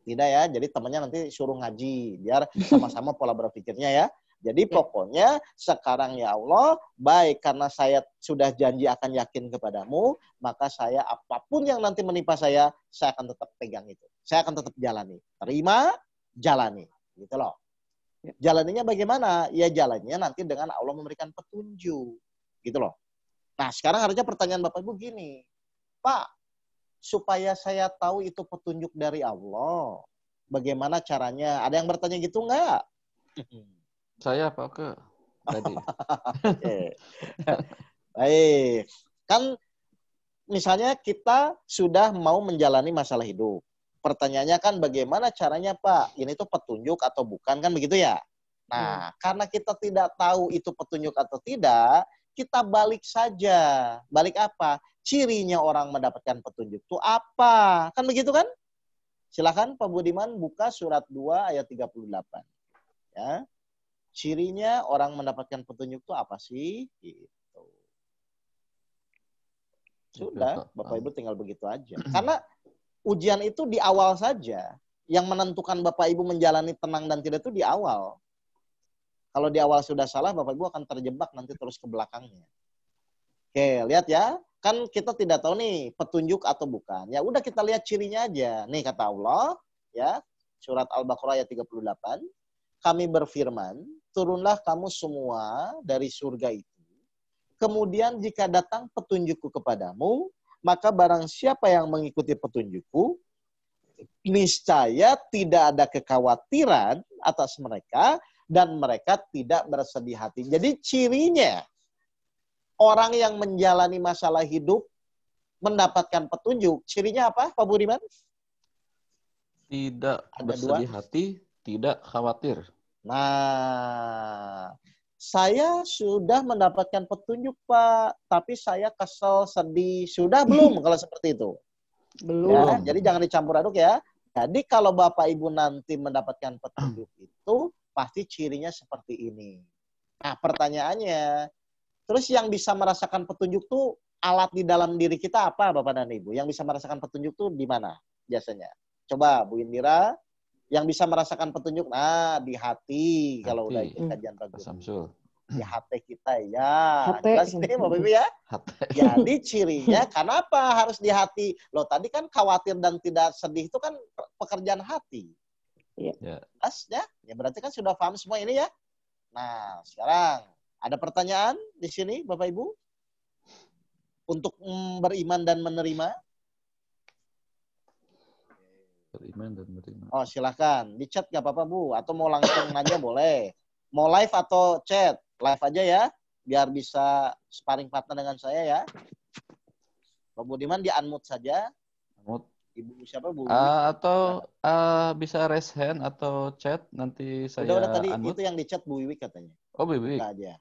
Tidak ya, jadi temannya nanti suruh ngaji. Biar sama-sama pola berpikirnya ya. Jadi pokoknya sekarang ya Allah, baik karena saya sudah janji akan yakin kepadamu, maka saya apapun yang nanti menimpa saya akan tetap pegang itu. Saya akan tetap jalani. Terima, jalani. Gitu loh. Jalaninya bagaimana? Ya jalannya nanti dengan Allah memberikan petunjuk. Gitu loh. Nah sekarang harusnya pertanyaan Bapak Ibu gini. Pak, supaya saya tahu itu petunjuk dari Allah, bagaimana caranya? Ada yang bertanya gitu nggak? Saya Pak Ke tadi. Oke. Baik. Kan misalnya kita sudah mau menjalani masalah hidup. Pertanyaannya kan bagaimana caranya Pak? Ini tuh petunjuk atau bukan kan begitu ya? Nah, karena kita tidak tahu itu petunjuk atau tidak, kita balik saja. Balik apa? Cirinya orang mendapatkan petunjuk itu apa? Kan begitu kan? Silakan Pak Budiman buka surat 2 ayat 38. Ya. Cirinya orang mendapatkan petunjuk itu apa sih? Gitu. Sudah, Bapak Ibu tinggal begitu aja. Karena ujian itu di awal saja. Yang menentukan Bapak Ibu menjalani tenang dan tidak itu di awal. Kalau di awal sudah salah, Bapak Ibu akan terjebak nanti terus ke belakangnya. Oke, lihat ya. Kan kita tidak tahu nih petunjuk atau bukan. Ya udah kita lihat cirinya aja. Nih kata Allah, ya. Surat Al-Baqarah ayat 38. Kami berfirman, turunlah kamu semua dari surga itu. Kemudian jika datang petunjukku kepadamu, maka barang siapa yang mengikuti petunjukku, niscaya tidak ada kekhawatiran atas mereka dan mereka tidak bersedih hati. Jadi cirinya orang yang menjalani masalah hidup mendapatkan petunjuk, cirinya apa Pak Budiman? Tidak Ada bersedih dua. hati, tidak khawatir. Nah, saya sudah mendapatkan petunjuk Pak, tapi saya kesel, sedih. Sudah belum kalau seperti itu? Belum. Ya, jadi jangan dicampur aduk ya. Jadi kalau Bapak Ibu nanti mendapatkan petunjuk itu, pasti cirinya seperti ini. Nah, pertanyaannya, terus yang bisa merasakan petunjuk tuh alat di dalam diri kita apa Bapak dan Ibu? Yang bisa merasakan petunjuk tuh di mana biasanya? Coba Bu Indira, yang bisa merasakan petunjuk, nah di hati, kalau udah ikut kajian bagus. Samsul. Di hati kita ya. Hati. Jelas nih Bapak Ibu ya. Hati. Jadi cirinya kenapa harus di hati? Loh tadi kan khawatir dan tidak sedih itu kan pekerjaan hati. Iya. Jelas ya? Ya berarti kan sudah paham semua ini ya. Nah sekarang ada pertanyaan di sini Bapak Ibu? Untuk beriman dan menerima? Beriman dan menerima. Oh silahkan, di chat gak apa-apa Bu, atau mau langsung aja boleh. Mau live atau chat? Live aja ya, biar bisa sparring partner dengan saya ya. Pak Budiman di unmute saja. Unmute. Ibu siapa Bu? Atau bisa raise hand atau chat, nanti saya Udah tadi unmute. itu yang di chat Bu Wiwik katanya. Oh Bu Wiwik. Buka aja.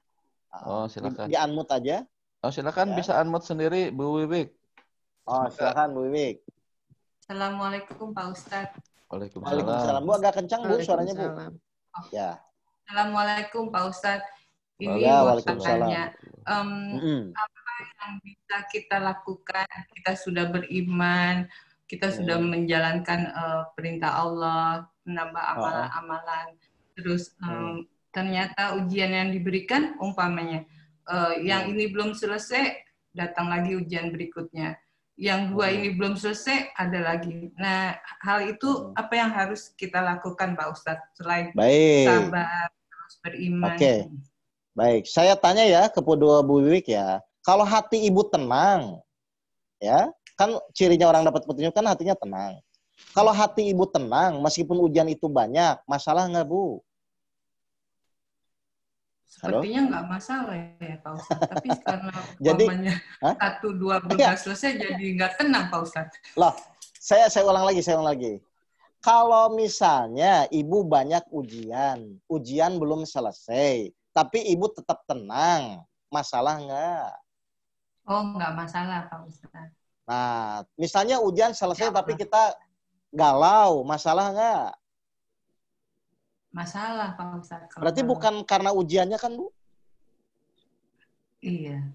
Oh silakan. Di unmute aja. Oh silakan Ya. bisa unmute sendiri Bu Wiwik. Oh silakan Bu Wiwik. Assalamualaikum Pak Ustadz. Waalaikumsalam. Bu agak kencang Bu suaranya Bu. Oh. Ya. Assalamualaikum Pak Ustadz. Ini Ya, mau waalaikumsalam. tanya, apa yang bisa kita lakukan? Kita sudah beriman, kita sudah menjalankan perintah Allah, menambah amalan-amalan. Terus ternyata ujian yang diberikan, umpamanya, yang ini belum selesai, datang lagi ujian berikutnya. Yang dua ini belum selesai, ada lagi. Nah, hal itu apa yang harus kita lakukan, Pak Ustadz? Selain sabar, terus beriman. Oke. Baik, saya tanya ya ke kedua Bu Wiwik ya. Kalau hati ibu tenang, ya, kan cirinya orang dapat petunjuk kan hatinya tenang. Kalau hati ibu tenang, meskipun ujian itu banyak, masalah nggak Bu? Sepertinya nggak masalah ya Pak Ustadz. Tapi karena jadi, 1-2 belum selesai, jadi nggak tenang Pak Ustadz. Loh, saya ulang lagi. Kalau misalnya ibu banyak ujian belum selesai, tapi ibu tetap tenang, masalah nggak? Oh, nggak masalah Pak Ustadz. Nah, misalnya ujian selesai tapi kita Galau, masalah nggak? Masalah Pak Ustadz. Kalau Berarti galau. bukan karena ujiannya kan, Bu? Iya,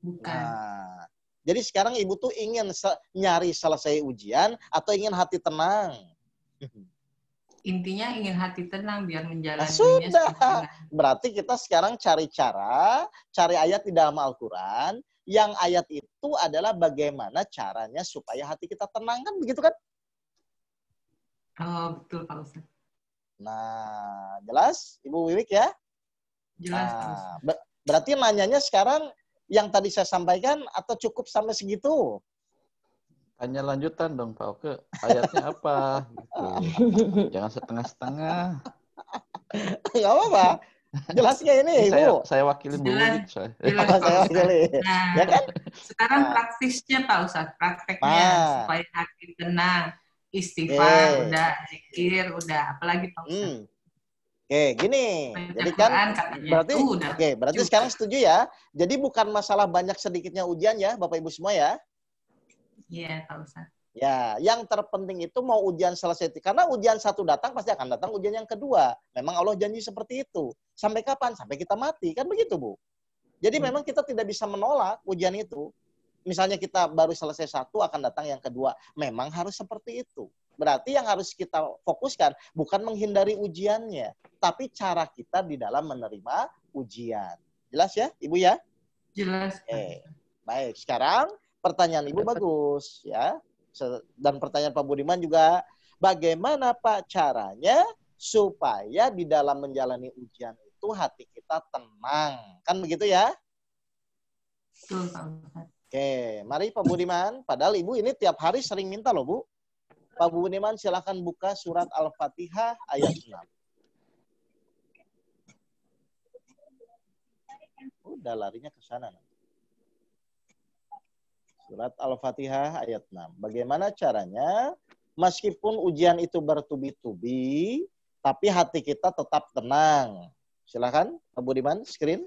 bukan. Nah, jadi sekarang Ibu tuh ingin nyari selesai ujian atau ingin hati tenang? Intinya ingin hati tenang biar Nah, menjalaninya sudah. dengan Berarti kita sekarang cari cara, cari ayat di dalam Al-Quran, yang ayat itu adalah bagaimana caranya supaya hati kita tenang, kan begitu kan? oh, betul Pak Ustadz. Nah, jelas Ibu Wiwik ya? Jelas Pak Ustadz. Nah, berarti nanyanya sekarang yang tadi saya sampaikan atau cukup sampai segitu? Tanya lanjutan dong Pak Oke. Ayatnya apa? Gitu. Jangan setengah-setengah. Nggak apa-apa. Jelas nggak ini, Ini Ibu? saya wakilin Bu Jelas. Wiwik. Jelas Saya Pak Ustadz. wakili. Nah, Ya kan? sekarang Nah. praktisnya Pak Ustadz, prakteknya Nah. supaya hati tenang, istighfar, Oke. udah zikir, udah apalagi Pak Ustadz. Oke, gini. Baca Jadi kan Quran katanya. berarti Udah. oke, berarti Cukup. sekarang setuju ya. Jadi bukan masalah banyak sedikitnya ujian ya, Bapak Ibu semua ya. Iya Pak Ustadz. Ya, yang terpenting itu mau ujian selesai. Karena ujian satu datang, pasti akan datang ujian yang kedua. Memang Allah janji seperti itu. Sampai kapan? Sampai kita mati. Kan begitu, Bu? Jadi memang kita tidak bisa menolak ujian itu. Misalnya kita baru selesai satu, akan datang yang kedua. Memang harus seperti itu. Berarti yang harus kita fokuskan bukan menghindari ujiannya, tapi cara kita di dalam menerima ujian. Jelas ya, Ibu ya? Jelas. Baik, sekarang pertanyaan Ibu bagus ya. Dan pertanyaan Pak Budiman juga, bagaimana Pak caranya supaya di dalam menjalani ujian itu hati kita tenang. Kan begitu ya? Betul Pak Ustadz. Oke, mari Pak Budiman. Padahal Ibu ini tiap hari sering minta loh, Bu. Pak Budiman silahkan buka surat Al-Fatihah ayat 6. Udah larinya ke sana. Surat Al-Fatihah ayat 6. Bagaimana caranya? Meskipun ujian itu bertubi-tubi, tapi hati kita tetap tenang. Silakan, Pak Budiman, screen.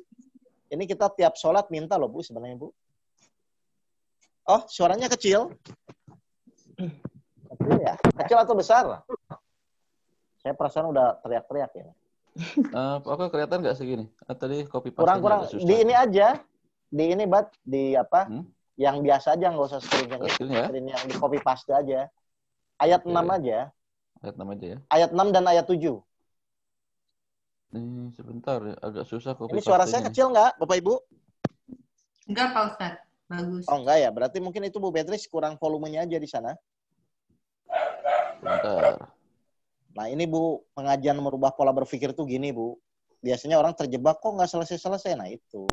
Ini kita tiap sholat minta loh, Bu, sebenarnya, Bu. Oh, suaranya kecil. Kecil ya? Kecil atau besar? Saya perasaan udah teriak-teriak ya. Oke, kelihatan nggak segini? Tadi copy paste Kurang-kurang. Di ini aja. Di ini, Bat. Di apa? Yang biasa aja, nggak usah screen yang itu. Screen yang di copy paste aja. Ayat 6 aja. Ayat 6 aja ya. Ayat 6 dan ayat 7. Ini sebentar ya, agak susah copy Ini suara paste-nya. saya kecil nggak, Bapak Ibu? Enggak Pak Ustadz. Bagus. Oh enggak ya, berarti mungkin itu Bu Beatrice kurang volumenya aja di sana. Bentar. Nah ini Bu, pengajian merubah pola berpikir tuh gini Bu. Biasanya orang terjebak kok nggak selesai-selesai. Nah itu.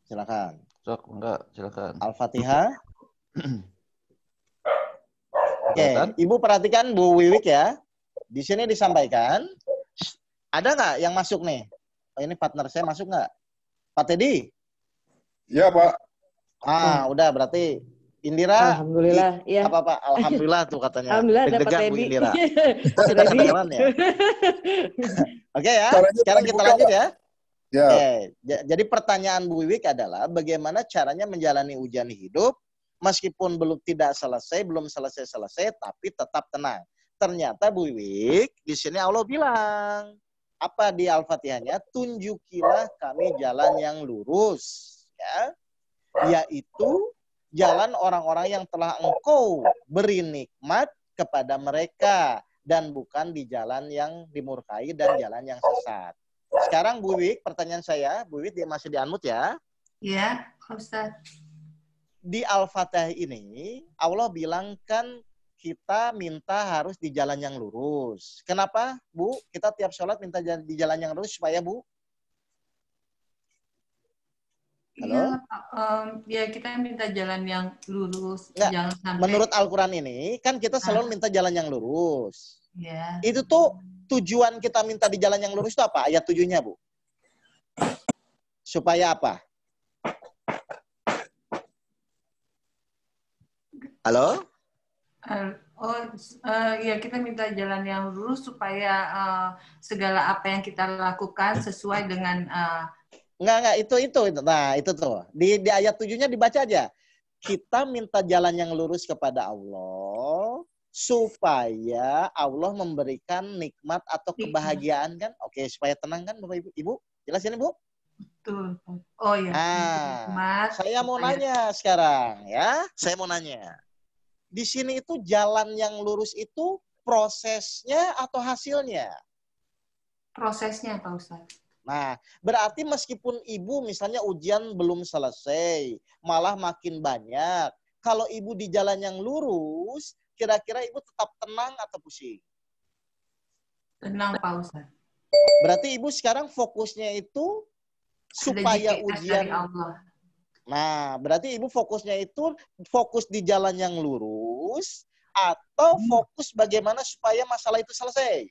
Silakan. Sok, enggak, silakan. Al-Fatihah. Oke, Ibu perhatikan Bu Wiwik ya. Di sini disampaikan. Ada nggak yang masuk nih? Oh, ini partner saya masuk nggak? Pak Teddy? Iya Pak. Udah berarti Indira. Alhamdulillah. Ya. Apa-apa? Alhamdulillah tuh katanya. Alhamdullah dapat Deg-degan Bu Teddy. Indira. Oh, tidak kedengeran ya? Oke ya, sekarang kita lanjut ya. Ya. Oke, jadi pertanyaan Bu Wiwik adalah bagaimana caranya menjalani ujian hidup meskipun belum selesai, tapi tetap tenang. Ternyata Bu Wiwik di sini Allah bilang apa di Al-Fatihahnya? Tunjukilah kami jalan yang lurus, ya, yaitu jalan orang-orang yang telah Engkau beri nikmat kepada mereka dan bukan di jalan yang dimurkai dan jalan yang sesat. Sekarang Bu Wiwik, pertanyaan saya, Bu Wiwik dia masih di-unmute ya. Iya, Ustaz. Di Al-Fatihah ini, Allah bilang kan kita minta harus di jalan yang lurus. Kenapa, Bu? Kita tiap sholat minta di jalan yang lurus supaya, Bu? Halo? Ya, kita minta jalan yang lurus. Nggak, jangan sampai... menurut Al-Quran ini, kan kita selalu minta jalan yang lurus. Ya. Itu tuh tujuan kita minta di jalan yang lurus itu apa? Ayat 7-nya, Bu. Supaya apa? Halo? Ya kita minta jalan yang lurus supaya segala apa yang kita lakukan sesuai dengan... Enggak, itu. Nah, itu tuh. Di ayat 7-nya dibaca aja. kita minta jalan yang lurus kepada Allah supaya Allah memberikan nikmat atau kebahagiaan kan? Oke, supaya tenang kan Bapak Ibu? Ibu, jelasin Ibu? Betul. Oh ya. Saya mau nanya sekarang ya. Saya mau nanya. Di sini itu jalan yang lurus itu prosesnya atau hasilnya? Prosesnya Pak Ustadz. Nah, berarti meskipun ibu misalnya ujian belum selesai, malah makin banyak. Kalau ibu di jalan yang lurus, kira-kira ibu tetap tenang atau pusing? Tenang Pak Ustadz. Berarti ibu sekarang fokusnya itu supaya ujian. Dari Allah. Nah, berarti ibu fokusnya itu fokus di jalan yang lurus atau fokus bagaimana supaya masalah itu selesai?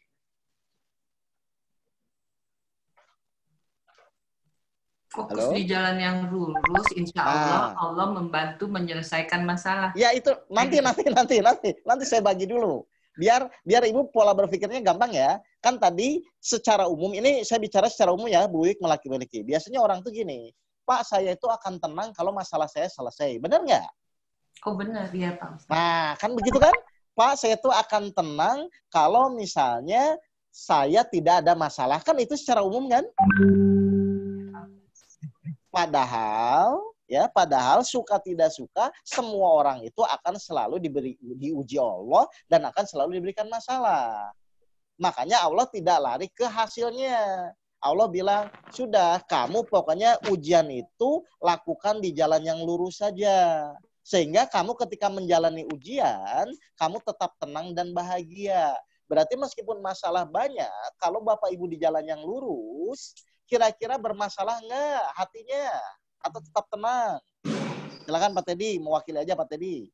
Fokus di jalan yang lurus, insya Allah Allah membantu menyelesaikan masalah. Ya itu nanti saya bagi dulu. Biar ibu pola berpikirnya gampang ya. Kan tadi secara umum, ini saya bicara secara umum ya, Bu Wik melaki-laki. Biasanya orang tuh gini, Pak saya itu akan tenang kalau masalah saya selesai. Benar nggak? Oh benar, iya Pak. Nah kan begitu kan? Pak saya itu akan tenang kalau misalnya saya tidak ada masalah. Kan itu secara umum kan? Padahal suka tidak suka semua orang itu akan selalu diuji Allah dan akan selalu diberikan masalah. Makanya Allah tidak lari ke hasilnya. Allah bilang, sudah kamu pokoknya ujian itu lakukan di jalan yang lurus saja. Sehingga kamu ketika menjalani ujian, kamu tetap tenang dan bahagia. Berarti meskipun masalah banyak, kalau Bapak Ibu di jalan yang lurus, kira-kira bermasalah nggak hatinya? Atau tetap tenang? Silakan Pak Teddy, mewakili aja Pak Teddy.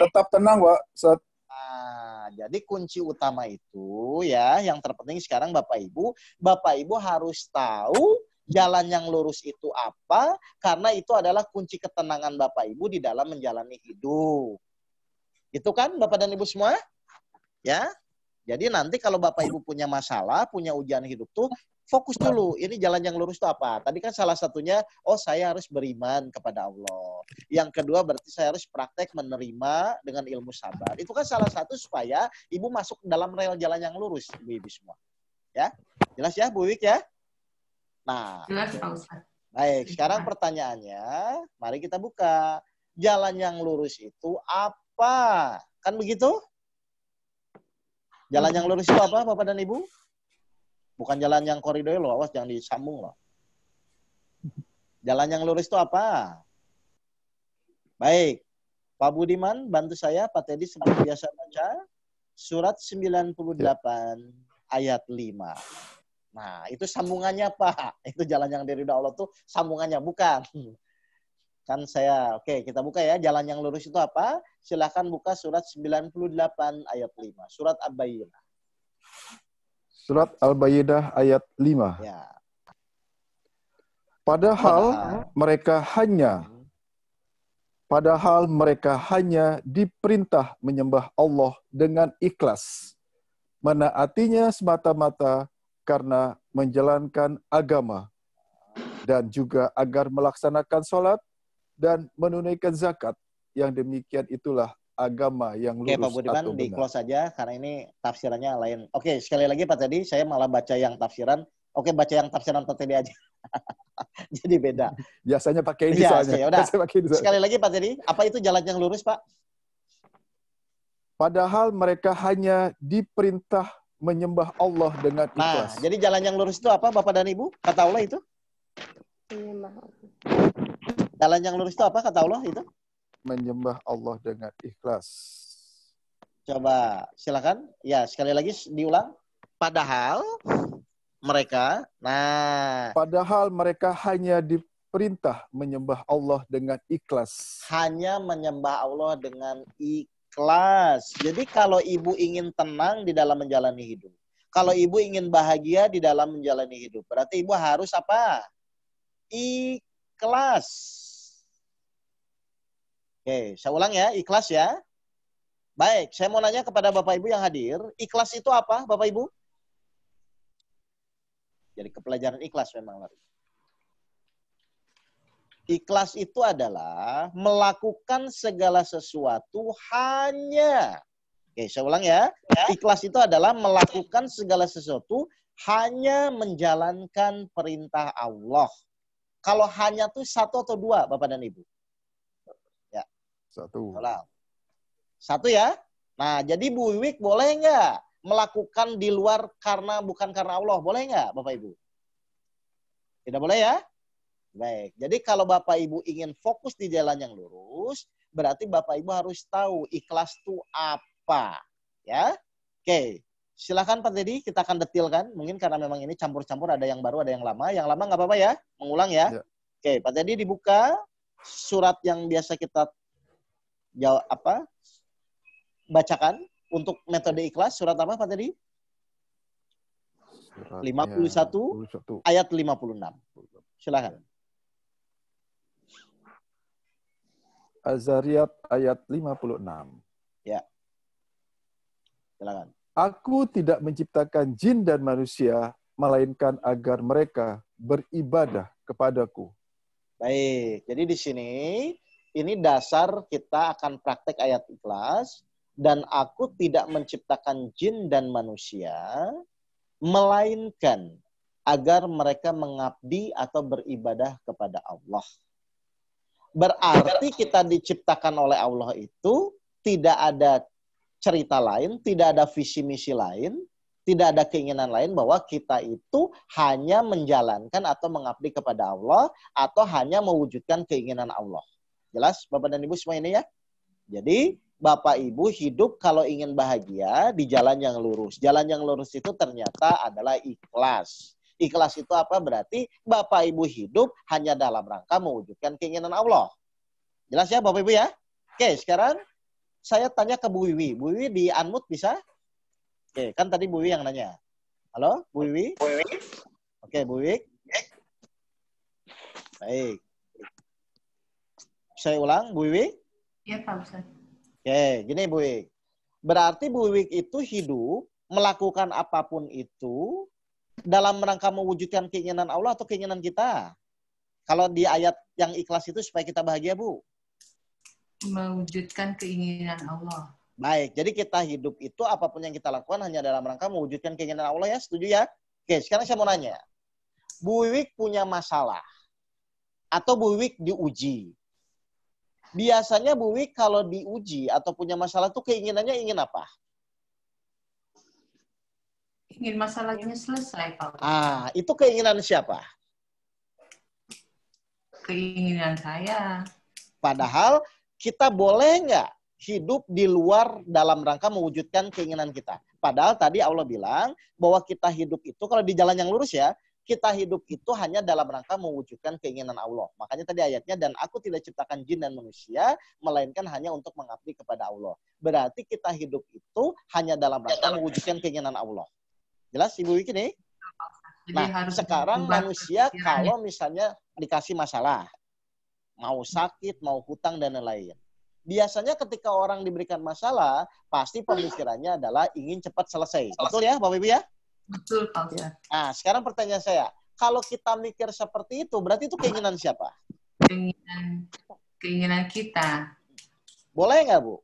Tetap tenang, Pak. Nah, jadi kunci utama itu ya, yang terpenting sekarang Bapak Ibu harus tahu jalan yang lurus itu apa, karena itu adalah kunci ketenangan Bapak Ibu di dalam menjalani hidup. Itu kan Bapak dan Ibu semua? Ya. Jadi nanti kalau Bapak Ibu punya masalah, punya ujian hidup tuh, fokus dulu. Ini jalan yang lurus itu apa? Tadi kan salah satunya, saya harus beriman kepada Allah. Yang kedua berarti saya harus praktek menerima dengan ilmu sabar. Itu kan salah satu supaya Ibu masuk dalam rel jalan yang lurus, Ibu semua. Ya, jelas ya Bu Wik ya? Nah, jelas Pak Ustadz. Baik, sekarang pertanyaannya, mari kita buka. Jalan yang lurus itu apa? Kan begitu? Jalan yang lurus itu apa, Bapak dan Ibu? Bukan jalan yang koridor loh, awas jangan disambung loh. Jalan yang lurus itu apa? Baik, Pak Budiman bantu saya, Pak Teddy seperti biasa baca. Surat 98 ayat 5. Nah, itu sambungannya Pak. Itu jalan yang dari Allah tuh sambungannya, bukan. Kan saya, oke kita buka ya. Jalan yang lurus itu apa? Silahkan buka surat 98 ayat 5. Surat Al-Baqarah. Surat Al-Baqarah ayat 5. Ya. Padahal mereka hanya diperintah menyembah Allah dengan ikhlas, menaatinya semata-mata karena menjalankan agama, dan juga agar melaksanakan sholat dan menunaikan zakat. Yang demikian itulah agama yang lurus. Oke, Pak Budiman, atau benar. di close saja karena ini tafsirannya lain. Oke, sekali lagi Pak Teddy, saya malah baca yang tafsiran. Oke, baca yang tafsiran Pak Teddy aja. Jadi beda. Biasanya pakai ini Ya, soalnya. udah. Pakai ini soalnya. Sekali lagi Pak Teddy, apa itu jalan yang lurus, Pak? Padahal mereka hanya diperintah menyembah Allah dengan ikhlas. Nah, jadi jalan yang lurus itu apa, Bapak dan Ibu? Kata Allah itu? Jalan yang lurus itu apa, kata Allah itu? Menyembah Allah dengan ikhlas. Coba, silakan. Ya, sekali lagi diulang. Padahal mereka hanya diperintah menyembah Allah dengan ikhlas. Hanya menyembah Allah dengan ikhlas. Jadi kalau ibu ingin tenang di dalam menjalani hidup, kalau ibu ingin bahagia di dalam menjalani hidup, berarti ibu harus apa? Ikhlas. Oke, saya ulang ya, ikhlas ya. Baik, saya mau nanya kepada Bapak Ibu yang hadir, ikhlas itu apa, Bapak Ibu? Jadi kepelajaran ikhlas memang. Ikhlas itu adalah melakukan segala sesuatu hanya. Oke, saya ulang ya. Ikhlas itu adalah melakukan segala sesuatu hanya menjalankan perintah Allah. Kalau hanya tuh satu atau dua, Bapak dan Ibu? Ya. Satu. Satu ya. Nah, jadi Bu Wiwik boleh nggak melakukan di luar bukan karena Allah? Boleh nggak, Bapak Ibu? Tidak boleh ya? Baik, jadi kalau Bapak Ibu ingin fokus di jalan yang lurus, berarti Bapak Ibu harus tahu ikhlas itu apa. Ya, oke. Silakan Pak Dedi, kita akan detilkan. Mungkin karena memang ini campur-campur, ada yang baru, ada yang lama. Yang lama nggak apa-apa ya, mengulang ya. Ya. Oke, Pak Dedi dibuka surat yang biasa kita bacakan untuk metode ikhlas. Surat apa Pak Dedi? 51 ayat 56. Silakan. Az-Zariyat ayat 56. Ya. Silakan. Aku tidak menciptakan jin dan manusia, melainkan agar mereka beribadah kepadaku. Baik, jadi di sini ini dasar kita akan praktek ayat ikhlas. Dan aku tidak menciptakan jin dan manusia, melainkan agar mereka mengabdi atau beribadah kepada Allah. Berarti kita diciptakan oleh Allah itu tidak ada cerita lain, tidak ada visi misi lain, tidak ada keinginan lain bahwa kita itu hanya menjalankan atau mengabdi kepada Allah atau hanya mewujudkan keinginan Allah. Jelas Bapak dan Ibu semua ini ya? Jadi Bapak Ibu hidup kalau ingin bahagia di jalan yang lurus. Jalan yang lurus itu ternyata adalah ikhlas. Ikhlas itu apa? Berarti Bapak Ibu hidup hanya dalam rangka mewujudkan keinginan Allah. Jelas ya Bapak Ibu ya? Oke, sekarang saya tanya ke Bu Wiwi. Bu Wiwi di unmute bisa? Oke, kan tadi Bu Wiwi yang nanya. Halo, Bu Wiwi? Oke, Bu Wiwi. Baik. Saya ulang, Bu Wiwi? Iya, Pak Ustadz. Oke, gini Bu Wiwi. Berarti Bu Wiwi itu hidup, melakukan apapun itu, dalam rangka mewujudkan keinginan Allah atau keinginan kita? Kalau di ayat yang ikhlas itu supaya kita bahagia, Bu? Mewujudkan keinginan Allah. Baik, jadi kita hidup itu apapun yang kita lakukan hanya dalam rangka mewujudkan keinginan Allah ya, setuju ya? Oke, sekarang saya mau nanya. Bu Wiwik punya masalah. Atau Bu Wiwik diuji. Biasanya Bu Wiwik kalau diuji atau punya masalah itu keinginannya ingin apa? Ingin masalahnya selesai, Pak. Itu keinginan siapa? Keinginan saya. Padahal kita boleh nggak hidup di luar dalam rangka mewujudkan keinginan kita. Padahal tadi Allah bilang bahwa kita hidup itu kalau di jalan yang lurus ya, kita hidup itu hanya dalam rangka mewujudkan keinginan Allah. Makanya tadi ayatnya, dan aku tidak ciptakan jin dan manusia, melainkan hanya untuk mengabdi kepada Allah. Berarti kita hidup itu hanya dalam rangka mewujudkan keinginan Allah. Jelas Ibu Wiki nih? Nah, sekarang manusia kalau misalnya dikasih masalah, mau sakit, mau hutang, dan lain-lain. Biasanya ketika orang diberikan masalah, pasti pemikirannya adalah ingin cepat selesai. Betul ya Bapak Ibu ya? Betul, Pak Ustadz. Nah, sekarang pertanyaan saya, kalau kita mikir seperti itu, berarti itu keinginan siapa? Keinginan kita. Boleh nggak, Bu?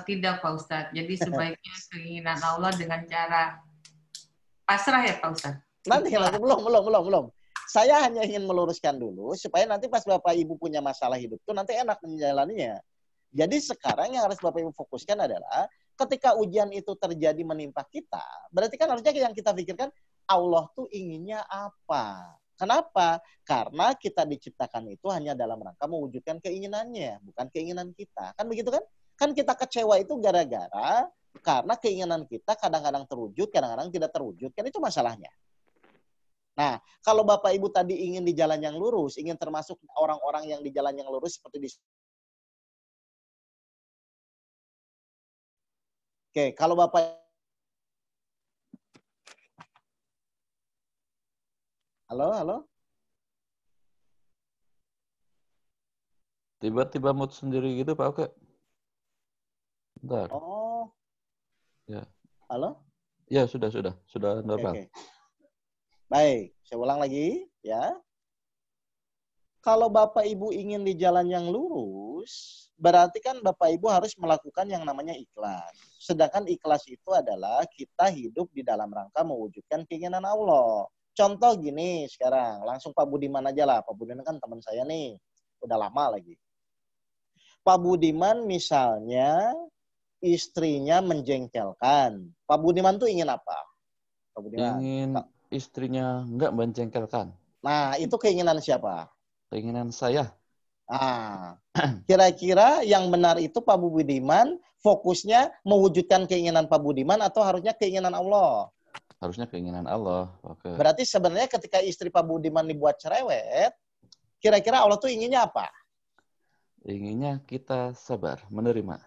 Tidak, Pak Ustadz. Jadi sebaiknya keinginan Allah dengan cara pasrah ya, Pak Ustadz. Nanti belum. Saya hanya ingin meluruskan dulu, supaya nanti pas Bapak Ibu punya masalah hidup itu nanti enak menjalaninya. Jadi sekarang yang harus Bapak Ibu fokuskan adalah, ketika ujian itu terjadi menimpa kita, berarti kan harusnya yang kita pikirkan, Allah tuh inginnya apa? Kenapa? Karena kita diciptakan itu hanya dalam rangka mewujudkan keinginannya, bukan keinginan kita. Kan begitu kan? Kan kita kecewa itu gara-gara karena keinginan kita kadang-kadang terwujud, kadang-kadang tidak terwujud. Kan itu masalahnya. Nah, kalau Bapak Ibu tadi ingin di jalan yang lurus, ingin termasuk orang-orang yang di jalan yang lurus seperti di... Oke, kalau Bapak... Halo? Tiba-tiba mood sendiri gitu, Pak Oke. Bentar. Oh. Ya. Halo? Ya, sudah normal. Oke. Baik, saya ulang lagi ya. Kalau Bapak Ibu ingin di jalan yang lurus, berarti kan Bapak Ibu harus melakukan yang namanya ikhlas. Sedangkan ikhlas itu adalah kita hidup di dalam rangka mewujudkan keinginan Allah. Contoh gini sekarang, langsung Pak Budiman aja lah. Pak Budiman kan teman saya nih, udah lama lagi. Pak Budiman misalnya istrinya menjengkelkan. Pak Budiman tuh ingin apa? Pak Budiman. Ingin istrinya nggak menjengkelkan. Nah, itu keinginan siapa? Keinginan saya. Ah, kira-kira yang benar itu Pak Budiman fokusnya mewujudkan keinginan Pak Budiman atau harusnya keinginan Allah? Harusnya keinginan Allah. Oke. Berarti sebenarnya ketika istri Pak Budiman dibuat cerewet, kira-kira Allah tuh inginnya apa? Inginnya kita sabar, menerima.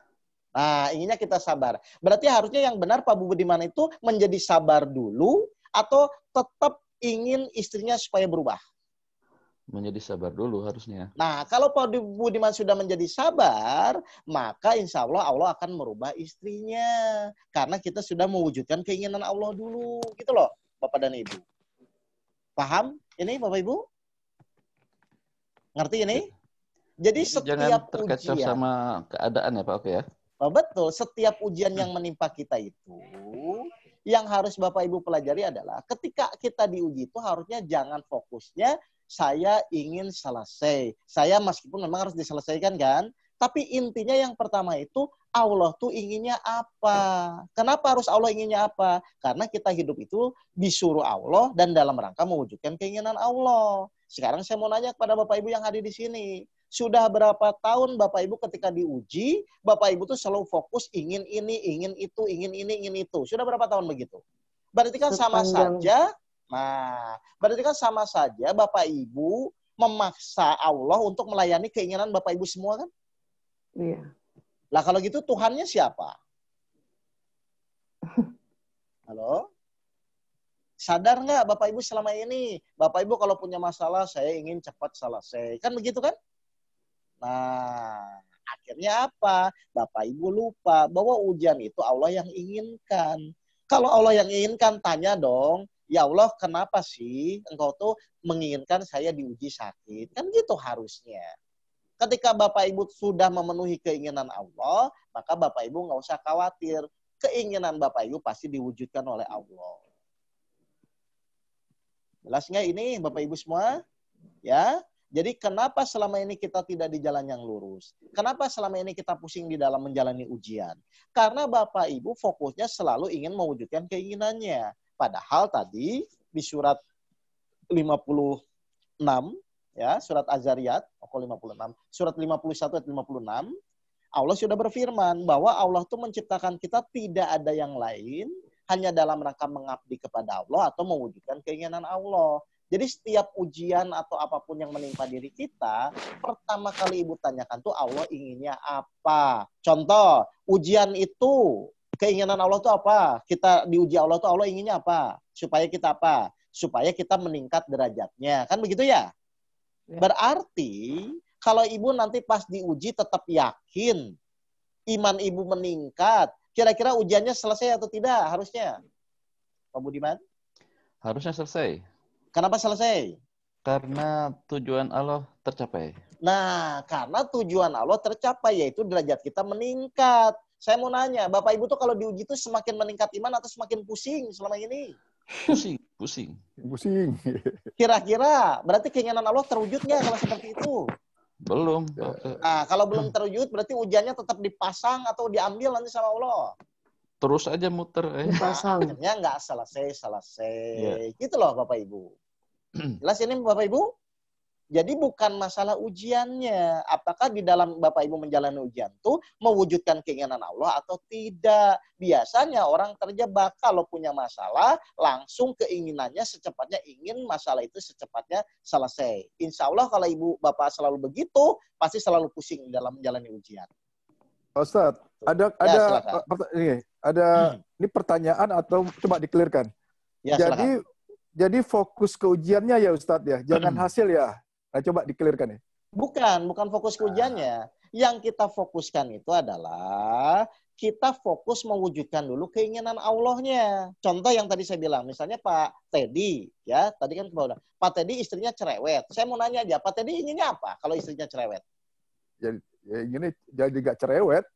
Nah, inginnya kita sabar. Berarti harusnya yang benar Pak Budiman itu menjadi sabar dulu atau tetap ingin istrinya supaya berubah? Menjadi sabar dulu harusnya. Nah, kalau Pak Budiman sudah menjadi sabar, maka insya Allah Allah akan merubah istrinya. Karena kita sudah mewujudkan keinginan Allah dulu. Gitu loh, Bapak dan Ibu. Paham ini Bapak Ibu? Ngerti ini? Jadi jangan setiap terkecoh ujian. sama keadaan ya Pak, oke ya? Oh, betul, setiap ujian yang menimpa kita itu, yang harus Bapak Ibu pelajari adalah ketika kita diuji itu harusnya jangan fokusnya saya ingin selesai. Saya meskipun memang harus diselesaikan kan, tapi intinya yang pertama itu Allah tuh inginnya apa? Kenapa harus Allah inginnya apa? Karena kita hidup itu disuruh Allah dan dalam rangka mewujudkan keinginan Allah. Sekarang saya mau nanya kepada Bapak Ibu yang hadir di sini. Sudah berapa tahun Bapak Ibu ketika diuji, Bapak Ibu tuh selalu fokus ingin ini, ingin itu, ingin ini, ingin itu. Sudah berapa tahun begitu? Berarti kan sama saja. Nah, berarti kan sama saja Bapak Ibu memaksa Allah untuk melayani keinginan Bapak Ibu semua kan? Iya. Lah kalau gitu Tuhannya siapa? Halo? Sadar nggak Bapak Ibu selama ini? Bapak Ibu kalau punya masalah saya ingin cepat selesai. Kan begitu kan? Nah, akhirnya apa? Bapak Ibu lupa bahwa ujian itu Allah yang inginkan. Kalau Allah yang inginkan, tanya dong, ya Allah kenapa sih engkau tuh menginginkan saya diuji sakit? Kan gitu harusnya. Ketika Bapak Ibu sudah memenuhi keinginan Allah, maka Bapak Ibu nggak usah khawatir. Keinginan Bapak Ibu pasti diwujudkan oleh Allah. Jelas nggak ini Bapak Ibu semua? Ya. Jadi kenapa selama ini kita tidak di jalan yang lurus? Kenapa selama ini kita pusing di dalam menjalani ujian? Karena Bapak Ibu fokusnya selalu ingin mewujudkan keinginannya. Padahal tadi di surat 56, ya, surat Az-Zariyat, 56, surat 51 ayat 56, Allah sudah berfirman bahwa Allah itu menciptakan kita tidak ada yang lain, hanya dalam rangka mengabdi kepada Allah atau mewujudkan keinginan Allah. Jadi setiap ujian atau apapun yang menimpa diri kita, pertama kali Ibu tanyakan tuh Allah inginnya apa. Contoh, ujian itu, keinginan Allah itu apa? Kita diuji Allah tuh Allah inginnya apa? Supaya kita apa? Supaya kita meningkat derajatnya. Kan begitu ya? Berarti kalau Ibu nanti pas diuji tetap yakin, iman Ibu meningkat, kira-kira ujiannya selesai atau tidak harusnya? Pak Budiman? Harusnya selesai. Kenapa selesai? Karena tujuan Allah tercapai. Nah, karena tujuan Allah tercapai, yaitu derajat kita meningkat. Saya mau nanya, Bapak Ibu tuh kalau diuji tuh semakin meningkat iman atau semakin pusing selama ini? Pusing, pusing. Pusing. Kira-kira, berarti keinginan Allah terwujud nggak kalau seperti itu? Belum. Nah, kalau belum terwujud, berarti ujiannya tetap dipasang atau diambil nanti sama Allah? Terus aja muter. Dipasang. Akhirnya nggak selesai-selesai. Yeah. Gitu loh Bapak Ibu. Jelas ini Bapak Ibu? Jadi bukan masalah ujiannya. Apakah di dalam Bapak Ibu menjalani ujian itu mewujudkan keinginan Allah atau tidak. Biasanya orang terjebak kalau punya masalah, langsung keinginannya secepatnya ingin masalah itu secepatnya selesai. Insya Allah kalau Ibu Bapak selalu begitu, pasti selalu pusing dalam menjalani ujian. Ustadz, ini pertanyaan atau coba dikelirkan. Ya, jadi fokus ke ujiannya ya Ustadz ya, jangan hasil ya. Nah, coba dikelirkan ya. Bukan fokus ke ujiannya. Yang kita fokuskan itu adalah kita fokus mewujudkan dulu keinginan Allahnya. Contoh yang tadi saya bilang, misalnya Pak Teddy, ya, tadi kan Pak Teddy istrinya cerewet. Saya mau nanya aja, Pak Teddy inginnya apa kalau istrinya cerewet? Ya inginnya jadi gak cerewet.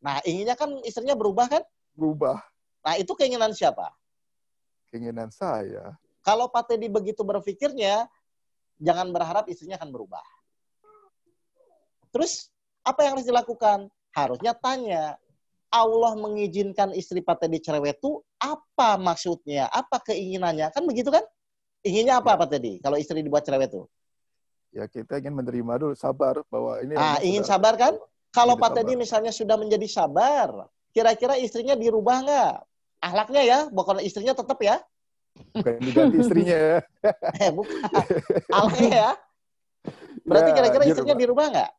Nah, inginnya kan istrinya berubah kan? Berubah. Nah, itu keinginan siapa? Keinginan saya. Kalau Pak Teddy begitu berpikirnya, jangan berharap istrinya akan berubah. Terus, apa yang harus dilakukan? Harusnya tanya, Allah mengizinkan istri Pak Teddy cerewet itu apa maksudnya? Apa keinginannya? Kan begitu kan? Inginnya apa Pak Teddy kalau istri dibuat cerewet itu? Ya kita ingin menerima dulu, sabar bahwa ini. Ingin sabar kan? Kalau Pak Teddy misalnya sudah menjadi sabar, kira-kira istrinya dirubah nggak? Akhlaknya ya, bukan istrinya tetap ya? Bukan diganti istrinya ya. Bukan. Akhlaknya ya? Berarti kira-kira istrinya dirubah nggak?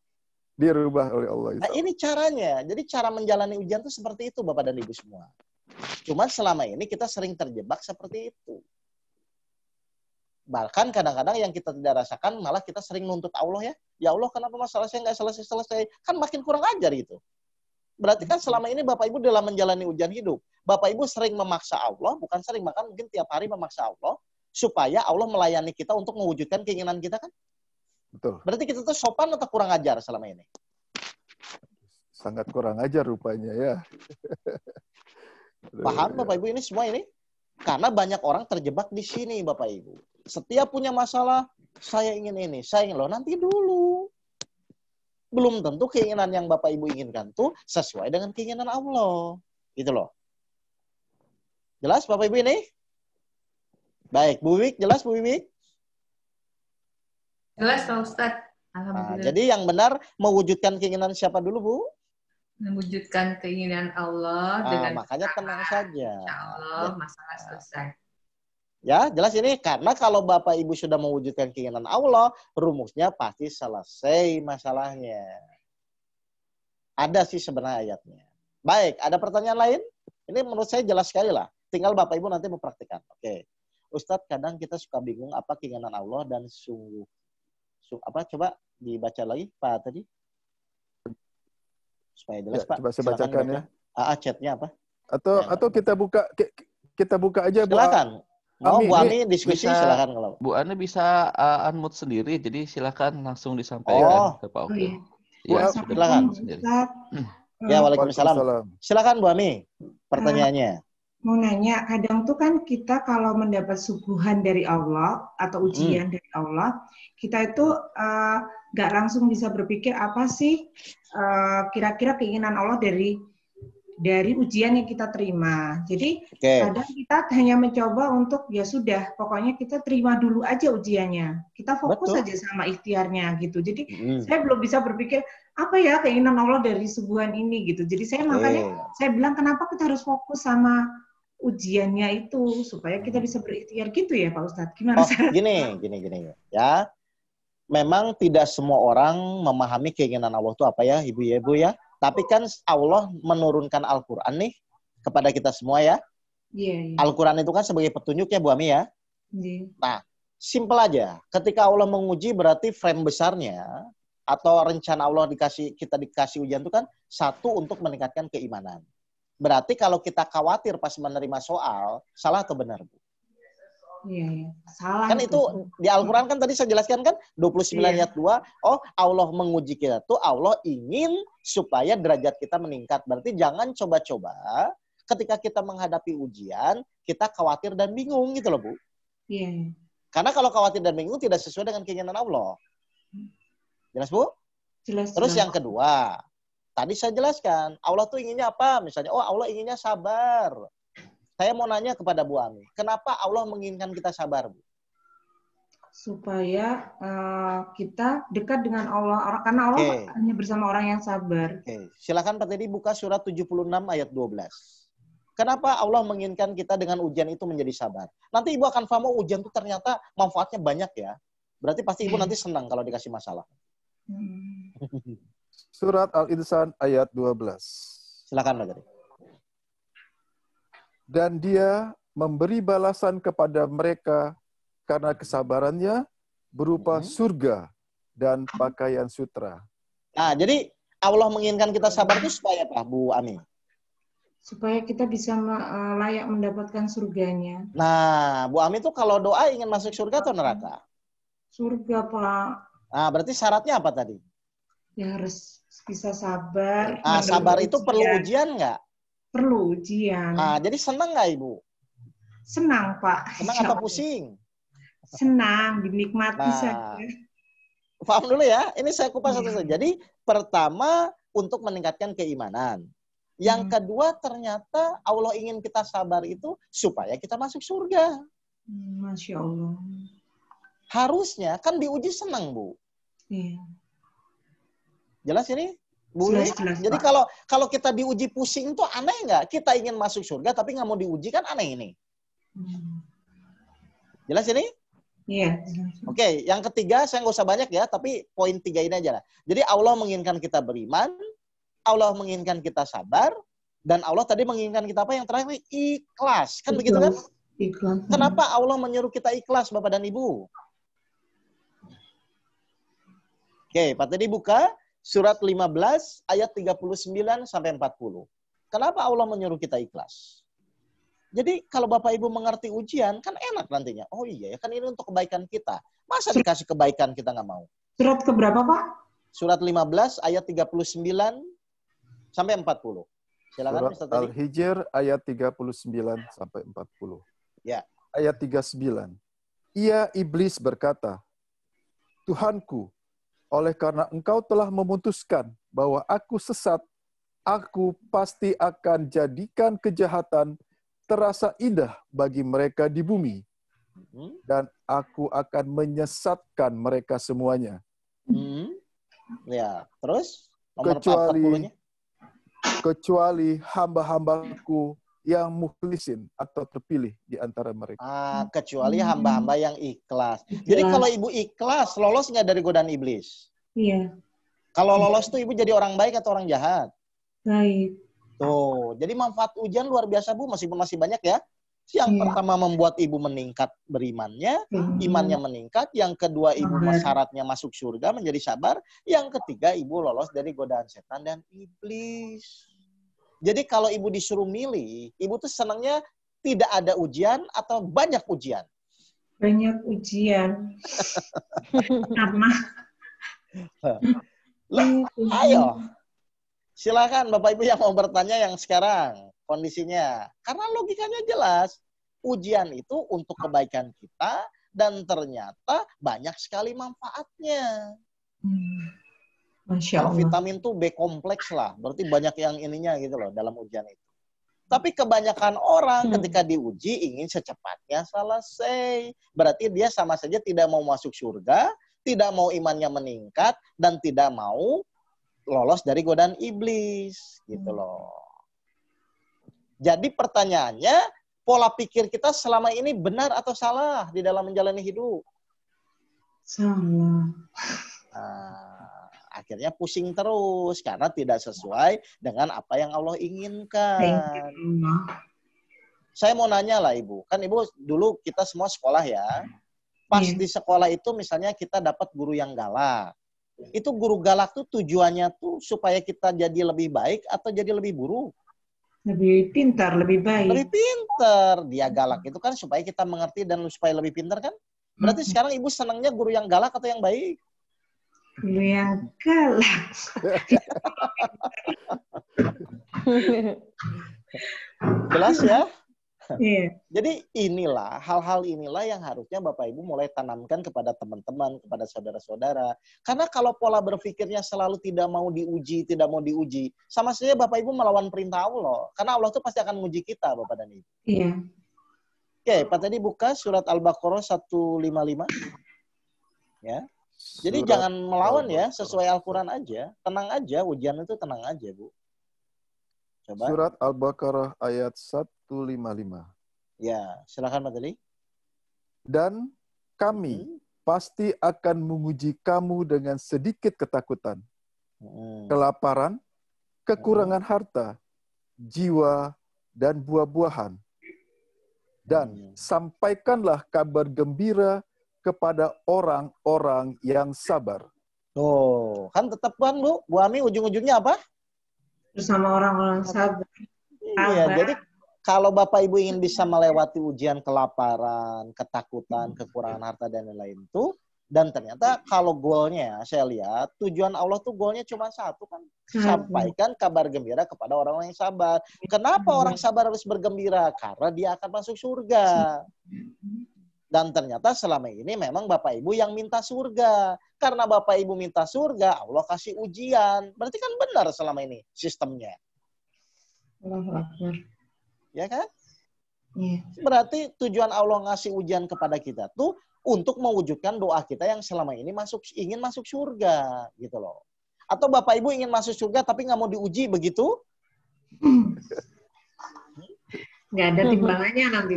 Dirubah oleh Allah. Nah ini caranya. Jadi cara menjalani ujian itu seperti itu Bapak dan Ibu semua. Cuma selama ini kita sering terjebak seperti itu. Bahkan kadang-kadang yang kita tidak rasakan malah kita sering nuntut Allah ya. Ya Allah kenapa masalah saya nggak selesai-selesai? Kan makin kurang ajar gitu. Berarti kan selama ini Bapak Ibu dalam menjalani ujian hidup. Bapak Ibu sering memaksa Allah, bukan sering, bahkan mungkin tiap hari memaksa Allah. Supaya Allah melayani kita untuk mewujudkan keinginan kita kan. Betul. Berarti kita tuh sopan atau kurang ajar selama ini? Sangat kurang ajar rupanya ya. Paham Bapak Ibu ini semua ini? Karena banyak orang terjebak di sini Bapak Ibu. Setiap punya masalah, saya ingin ini, saya ingin loh, nanti dulu. Belum tentu keinginan yang Bapak Ibu inginkan tuh sesuai dengan keinginan Allah. Gitu loh. Jelas Bapak Ibu ini? Baik, Bu Wik, jelas Bu Wik? Jelas Pak Ustadz. Nah, jadi yang benar mewujudkan keinginan siapa dulu Bu? Mewujudkan keinginan Allah dengan makanya tenang saja. Insya Allah masalah selesai. Ya, jelas ini karena kalau Bapak Ibu sudah mewujudkan keinginan Allah, rumusnya pasti selesai masalahnya. Ada sih sebenarnya ayatnya. Baik, ada pertanyaan lain? Ini menurut saya jelas sekali lah. Tinggal Bapak Ibu nanti mempraktikkan. Oke. Ustadz, kadang kita suka bingung apa keinginan Allah dan sungguh apa coba dibaca lagi Pak tadi supaya jelas Pak. Coba saya bacakan ya. Chatnya apa? Atau kita buka aja Bu. Silakan. Bu Ami diskusi silakan kalau. Bu Ani bisa unmute sendiri, jadi silakan langsung disampaikan ke Pak Oke. Ya, silakan. Ya, waalaikumsalam. Silakan Bu Ami, pertanyaannya. Mau nanya, kadang tuh kan kita kalau mendapat suguhan dari Allah atau ujian dari Allah, kita itu nggak langsung bisa berpikir apa sih kira-kira keinginan Allah dari ujian yang kita terima. Jadi kadang kita hanya mencoba untuk ya sudah, pokoknya kita terima dulu aja ujiannya. Kita fokus aja sama ikhtiarnya gitu. Jadi saya belum bisa berpikir apa ya keinginan Allah dari suguhan ini gitu. Jadi saya makanya saya bilang kenapa kita harus fokus sama ujiannya itu supaya kita bisa berikhtiar gitu ya Pak Ustadz. Gimana? Gini. Ya, memang tidak semua orang memahami keinginan Allah itu apa ya, Ibu ya. Tapi kan Allah menurunkan Al-Quran nih kepada kita semua ya. Yeah. Al-Quran itu kan sebagai petunjuk ya Bu Ami ya. Yeah. Nah, simpel aja. Ketika Allah menguji berarti frame besarnya atau rencana Allah kita dikasih ujian itu kan satu untuk meningkatkan keimanan. Berarti kalau kita khawatir pas menerima soal, salah atau benar, Bu? Iya, salah. Kan itu di Al-Quran kan tadi saya jelaskan kan 29 ayat 2, Allah menguji kita tuh Allah ingin supaya derajat kita meningkat. Berarti jangan coba-coba ketika kita menghadapi ujian, kita khawatir dan bingung gitu loh, Bu. Iya. Karena kalau khawatir dan bingung tidak sesuai dengan keinginan Allah. Jelas, Bu? Jelas. Terus yang kedua, tadi saya jelaskan, Allah tuh inginnya apa? Misalnya, Allah inginnya sabar. Saya mau nanya kepada Bu Ami, kenapa Allah menginginkan kita sabar, Bu? Supaya kita dekat dengan Allah, karena Allah hanya bersama orang yang sabar. Silakan Pak Teddy buka surat 76 ayat 12. Kenapa Allah menginginkan kita dengan ujian itu menjadi sabar? Nanti Ibu akan paham, ujian itu ternyata manfaatnya banyak ya. Berarti pasti Ibu nanti senang kalau dikasih masalah. Surat Al-Insan ayat 12. Silakan Pak Teddy. Dan dia memberi balasan kepada mereka karena kesabarannya berupa surga dan pakaian sutra. Nah, jadi Allah menginginkan kita sabar itu supaya apa, Bu Ami? Supaya kita bisa layak mendapatkan surganya. Nah, Bu Ami tuh kalau doa ingin masuk surga atau neraka? Surga, Pak. Nah, berarti syaratnya apa tadi? Ya harus bisa sabar. Ah, sabar itu perlu ujian nggak? Perlu ujian. Ah, jadi senang nggak Ibu? Senang, Pak. Senang apa pusing? Senang, dinikmati Nah, saja. paham dulu ya. Ini saya kupas satu-satu. Jadi pertama untuk meningkatkan keimanan. Yang kedua ternyata Allah ingin kita sabar itu supaya kita masuk surga. Masya Allah. Harusnya kan diuji senang, Bu. Iya. Jelas ini? Bu? Jelas, jadi Pak. kalau kita diuji pusing tuh aneh nggak? Kita ingin masuk surga tapi nggak mau diuji, kan aneh ini. Jelas ini? Iya. Oke, yang ketiga saya nggak usah banyak ya, tapi poin 3 ini aja lah. Jadi Allah menginginkan kita beriman, Allah menginginkan kita sabar, dan Allah tadi menginginkan kita apa yang terakhir? Ikhlas. Kan begitu kan? Ikhlas. Kenapa Allah menyuruh kita ikhlas, Bapak dan Ibu? Oke, Pak tadi buka surat 15 ayat 39 sampai 40. Kenapa Allah menyuruh kita ikhlas? Jadi kalau Bapak Ibu mengerti ujian, kan enak nantinya. Oh iya, kan ini untuk kebaikan kita. Masa dikasih kebaikan kita nggak mau? Surat keberapa, Pak? Surat 15 ayat 39 sampai 40. Silakan Surat Ustaz tadi. Al-Hijr ayat 39 sampai 40. Ya. Ayat 39. Ia iblis berkata, Tuhanku, oleh karena engkau telah memutuskan bahwa aku sesat, aku pasti akan jadikan kejahatan terasa indah bagi mereka di bumi. Dan aku akan menyesatkan mereka semuanya. Ya, terus nomor 40-nya. Kecuali hamba-hambaku yang mukhlisin atau terpilih di antara mereka. Kecuali hamba-hamba yang ikhlas. Jadi kalau Ibu ikhlas, lolos nggak dari godaan iblis? Iya. Kalau lolos tuh Ibu jadi orang baik atau orang jahat? Baik. Tuh, jadi manfaat ujian luar biasa Bu, meskipun masih banyak ya. Yang pertama membuat Ibu meningkat berimannya, imannya meningkat. Yang kedua Ibu syaratnya masuk surga, menjadi sabar. Yang ketiga Ibu lolos dari godaan setan dan iblis. Jadi kalau Ibu disuruh milih, Ibu tuh senangnya tidak ada ujian atau banyak ujian? Banyak ujian. Karena ayo. Silakan Bapak Ibu yang mau bertanya yang sekarang kondisinya. Karena logikanya jelas. Ujian itu untuk kebaikan kita dan ternyata banyak sekali manfaatnya. Masya Allah. Kalau vitamin tuh B kompleks lah. Berarti banyak yang ininya gitu loh dalam ujian itu. Tapi kebanyakan orang ketika diuji ingin secepatnya selesai. Berarti dia sama saja tidak mau masuk surga, tidak mau imannya meningkat, dan tidak mau lolos dari godaan iblis. Gitu loh. Jadi pertanyaannya, pola pikir kita selama ini benar atau salah di dalam menjalani hidup? Salah. Akhirnya pusing terus karena tidak sesuai dengan apa yang Allah inginkan. Saya mau nanya lah Ibu, kan Ibu dulu kita semua sekolah ya. Pas di sekolah itu misalnya kita dapat guru yang galak. Itu guru galak tuh tujuannya tuh supaya kita jadi lebih baik atau jadi lebih buruk? Lebih pintar, lebih baik. Lebih pintar. Dia galak itu kan supaya kita mengerti dan supaya lebih pintar kan? Berarti sekarang Ibu senangnya guru yang galak atau yang baik? Guru yang galak. Jelas ya? Iya. Jadi inilah, hal-hal inilah yang harusnya Bapak Ibu mulai tanamkan kepada teman-teman, kepada saudara-saudara. Karena kalau pola berpikirnya selalu tidak mau diuji, sama saja Bapak Ibu melawan perintah Allah. Karena Allah itu pasti akan menguji kita, Bapak dan Ibu. Iya. Oke, Pak tadi buka surat Al-Baqarah 155. Ya. Jadi jangan melawan ya, sesuai Al-Quran aja. Tenang aja, ujian itu tenang aja, Bu. Coba. Surat Al-Baqarah ayat 155. Ya, silakan Pak tadi. Dan kami pasti akan menguji kamu dengan sedikit ketakutan, kelaparan, kekurangan harta, jiwa, dan buah-buahan. Dan sampaikanlah kabar gembira kepada orang-orang yang sabar. Kan tetap kan Bu Ami ujung-ujungnya apa? Bersama orang-orang sabar. Iya, jadi kalau Bapak Ibu ingin bisa melewati ujian kelaparan, ketakutan, kekurangan harta dan lain-lain itu, dan ternyata kalau goalnya, saya lihat tujuan Allah tuh goalnya cuma satu kan, sampaikan kabar gembira kepada orang-orang yang sabar. Kenapa orang sabar harus bergembira? Karena dia akan masuk surga. Dan ternyata selama ini memang Bapak Ibu yang minta surga. Karena Bapak Ibu minta surga, Allah kasih ujian. Berarti kan benar selama ini sistemnya. Ya kan? Berarti tujuan Allah ngasih ujian kepada kita tuh untuk mewujudkan doa kita yang selama ini ingin masuk surga, gitu loh. Atau Bapak Ibu ingin masuk surga tapi nggak mau diuji begitu? Nggak ada timbangannya nanti.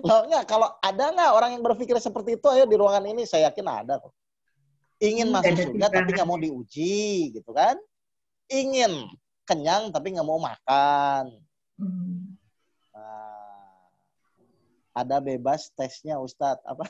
Loh, enggak, kalau ada nggak orang yang berpikir seperti itu, ayo di ruangan ini saya yakin ada kok. Ingin masuk surga tapi nggak mau diuji, gitu kan? Ingin kenyang tapi nggak mau makan. Nah, ada bebas tesnya Ustadz. Apa?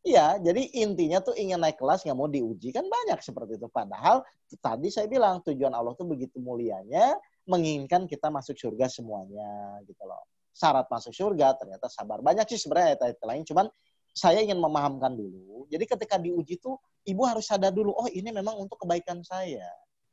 Iya, jadi intinya tuh ingin naik kelas nggak mau diuji, kan banyak seperti itu. Padahal tadi saya bilang tujuan Allah tuh begitu mulianya, menginginkan kita masuk surga semuanya, gitu loh. Syarat masuk surga ternyata sabar. Banyak sih sebenarnya ayat-ayat lain, cuman saya ingin memahamkan dulu. Jadi ketika diuji tuh ibu harus sadar dulu, oh ini memang untuk kebaikan saya.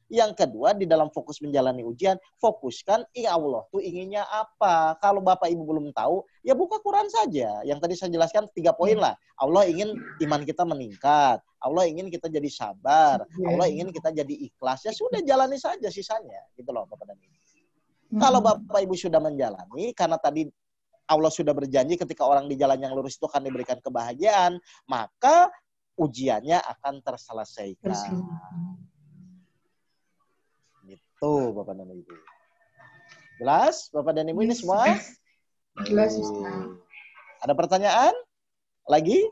Yang kedua, di dalam fokus menjalani ujian, fokuskan, Allah tuh inginnya apa. Kalau Bapak Ibu belum tahu, ya buka Quran saja. Yang tadi saya jelaskan 3 poin lah. Allah ingin iman kita meningkat. Allah ingin kita jadi sabar. Allah ingin kita jadi ikhlas. Ya sudah, jalani saja sisanya. Gitu loh Bapak dan Ibu. Kalau Bapak Ibu sudah menjalani, karena tadi Allah sudah berjanji ketika orang di jalan yang lurus itu akan diberikan kebahagiaan, maka ujiannya akan terselesaikan. Tuh Bapak dan Ibu. Jelas Bapak dan Ibu ini semua? Jelas. Ada pertanyaan? Lagi?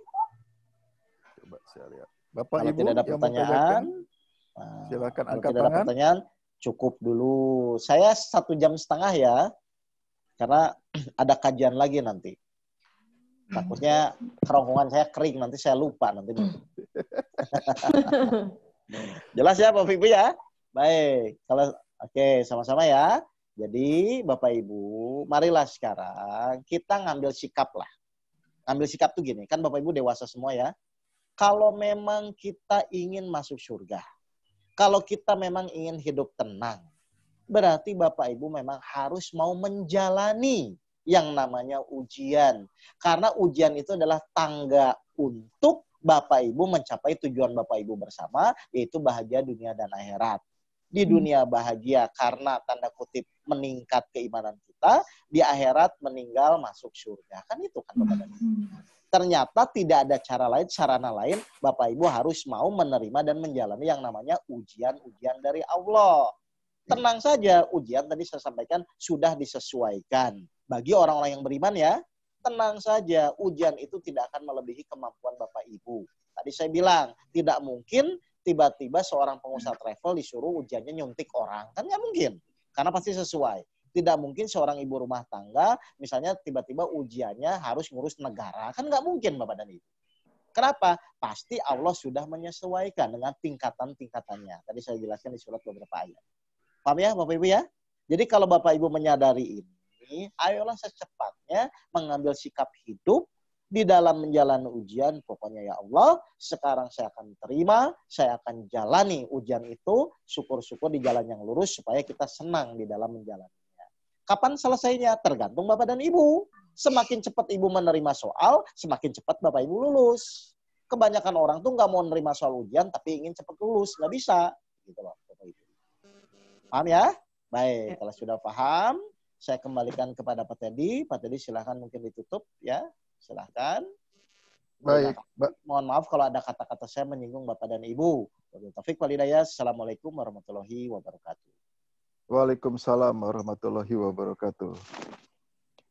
Coba saya lihat. Bapak Kalau Ibu tidak ada yang pertanyaan, silakan kalau angkat tidak ada tangan. pertanyaan, cukup dulu. Saya 1,5 jam ya. Karena ada kajian lagi nanti. Takutnya kerongkongan saya kering, nanti saya lupa nanti. Jelas ya Bapak Ibu ya? Baik, kalau oke, sama-sama ya. Jadi Bapak Ibu, marilah sekarang kita ngambil sikap lah. Ngambil sikap tuh gini, kan Bapak Ibu dewasa semua ya. Kalau memang kita ingin masuk surga, kalau kita memang ingin hidup tenang, berarti Bapak Ibu memang harus mau menjalani yang namanya ujian. Karena ujian itu adalah tangga untuk Bapak Ibu mencapai tujuan Bapak Ibu bersama, yaitu bahagia dunia dan akhirat. Di dunia bahagia karena tanda kutip meningkat keimanan kita, di akhirat meninggal masuk surga. Kan itu kan Bapak dan Ibu. Ternyata tidak ada cara lain, sarana lain, Bapak Ibu harus mau menerima dan menjalani yang namanya ujian-ujian dari Allah. Tenang saja, ujian tadi saya sampaikan sudah disesuaikan. Bagi orang-orang yang beriman ya, tenang saja, ujian itu tidak akan melebihi kemampuan Bapak Ibu. Tadi saya bilang, tidak mungkin tiba-tiba seorang pengusaha travel disuruh ujiannya nyuntik orang. Kan nggak mungkin. Karena pasti sesuai. Tidak mungkin seorang ibu rumah tangga, misalnya tiba-tiba ujiannya harus ngurus negara. Kan nggak mungkin Bapak dan Ibu. Kenapa? Pasti Allah sudah menyesuaikan dengan tingkatan-tingkatannya. Tadi saya jelaskan di surat beberapa ayat. Paham ya Bapak Ibu ya? Jadi kalau Bapak Ibu menyadari ini, ayolah secepatnya mengambil sikap hidup di dalam menjalani ujian. Pokoknya ya Allah, sekarang saya akan terima, saya akan jalani ujian itu, syukur-syukur di jalan yang lurus supaya kita senang di dalam menjalaninya. Kapan selesainya? Tergantung Bapak dan Ibu. Semakin cepat Ibu menerima soal, semakin cepat Bapak Ibu lulus. Kebanyakan orang tuh nggak mau menerima soal ujian, tapi ingin cepat lulus. Nggak bisa. Gitu loh, Bapak Ibu. Paham ya? Baik, kalau sudah paham, saya kembalikan kepada Pak Teddy. Pak Teddy silahkan mungkin ditutup ya. Silahkan. Baik. Mohon maaf kalau ada kata-kata saya menyinggung Bapak dan Ibu. Taufik walhidayah. Assalamualaikum warahmatullahi wabarakatuh. Waalaikumsalam warahmatullahi wabarakatuh.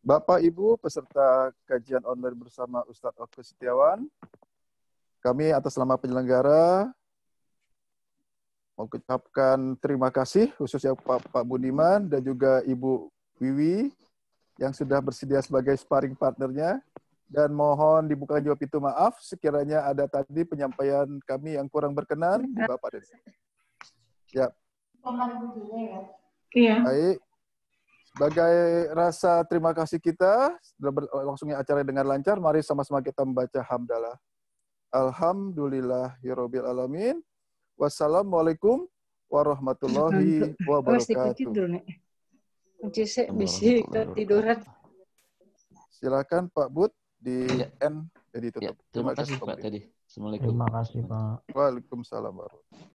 Bapak Ibu peserta kajian online bersama Ustadz Oke Setiawan, kami atas nama penyelenggara mengucapkan terima kasih khususnya Pak Budiman dan juga Ibu Wiwi yang sudah bersedia sebagai sparring partnernya. Dan mohon dibuka jawab pintu maaf sekiranya ada tadi penyampaian kami yang kurang berkenan di Bapak dan Ibu. Ya. Iya. Baik. Sebagai rasa terima kasih kita sudah berlangsungnya acara dengan lancar, mari sama-sama kita membaca hamdalah. Alhamdulillahirabbil alamin. Wassalamualaikum warahmatullahi wabarakatuh. Bisa tiduran. Silakan Pak Bud di end jadi tutup. Terima kasih Pak tadi. Assalamualaikum. Terima kasih Pak. Waalaikumsalam warahmatullahi wabarakatuh.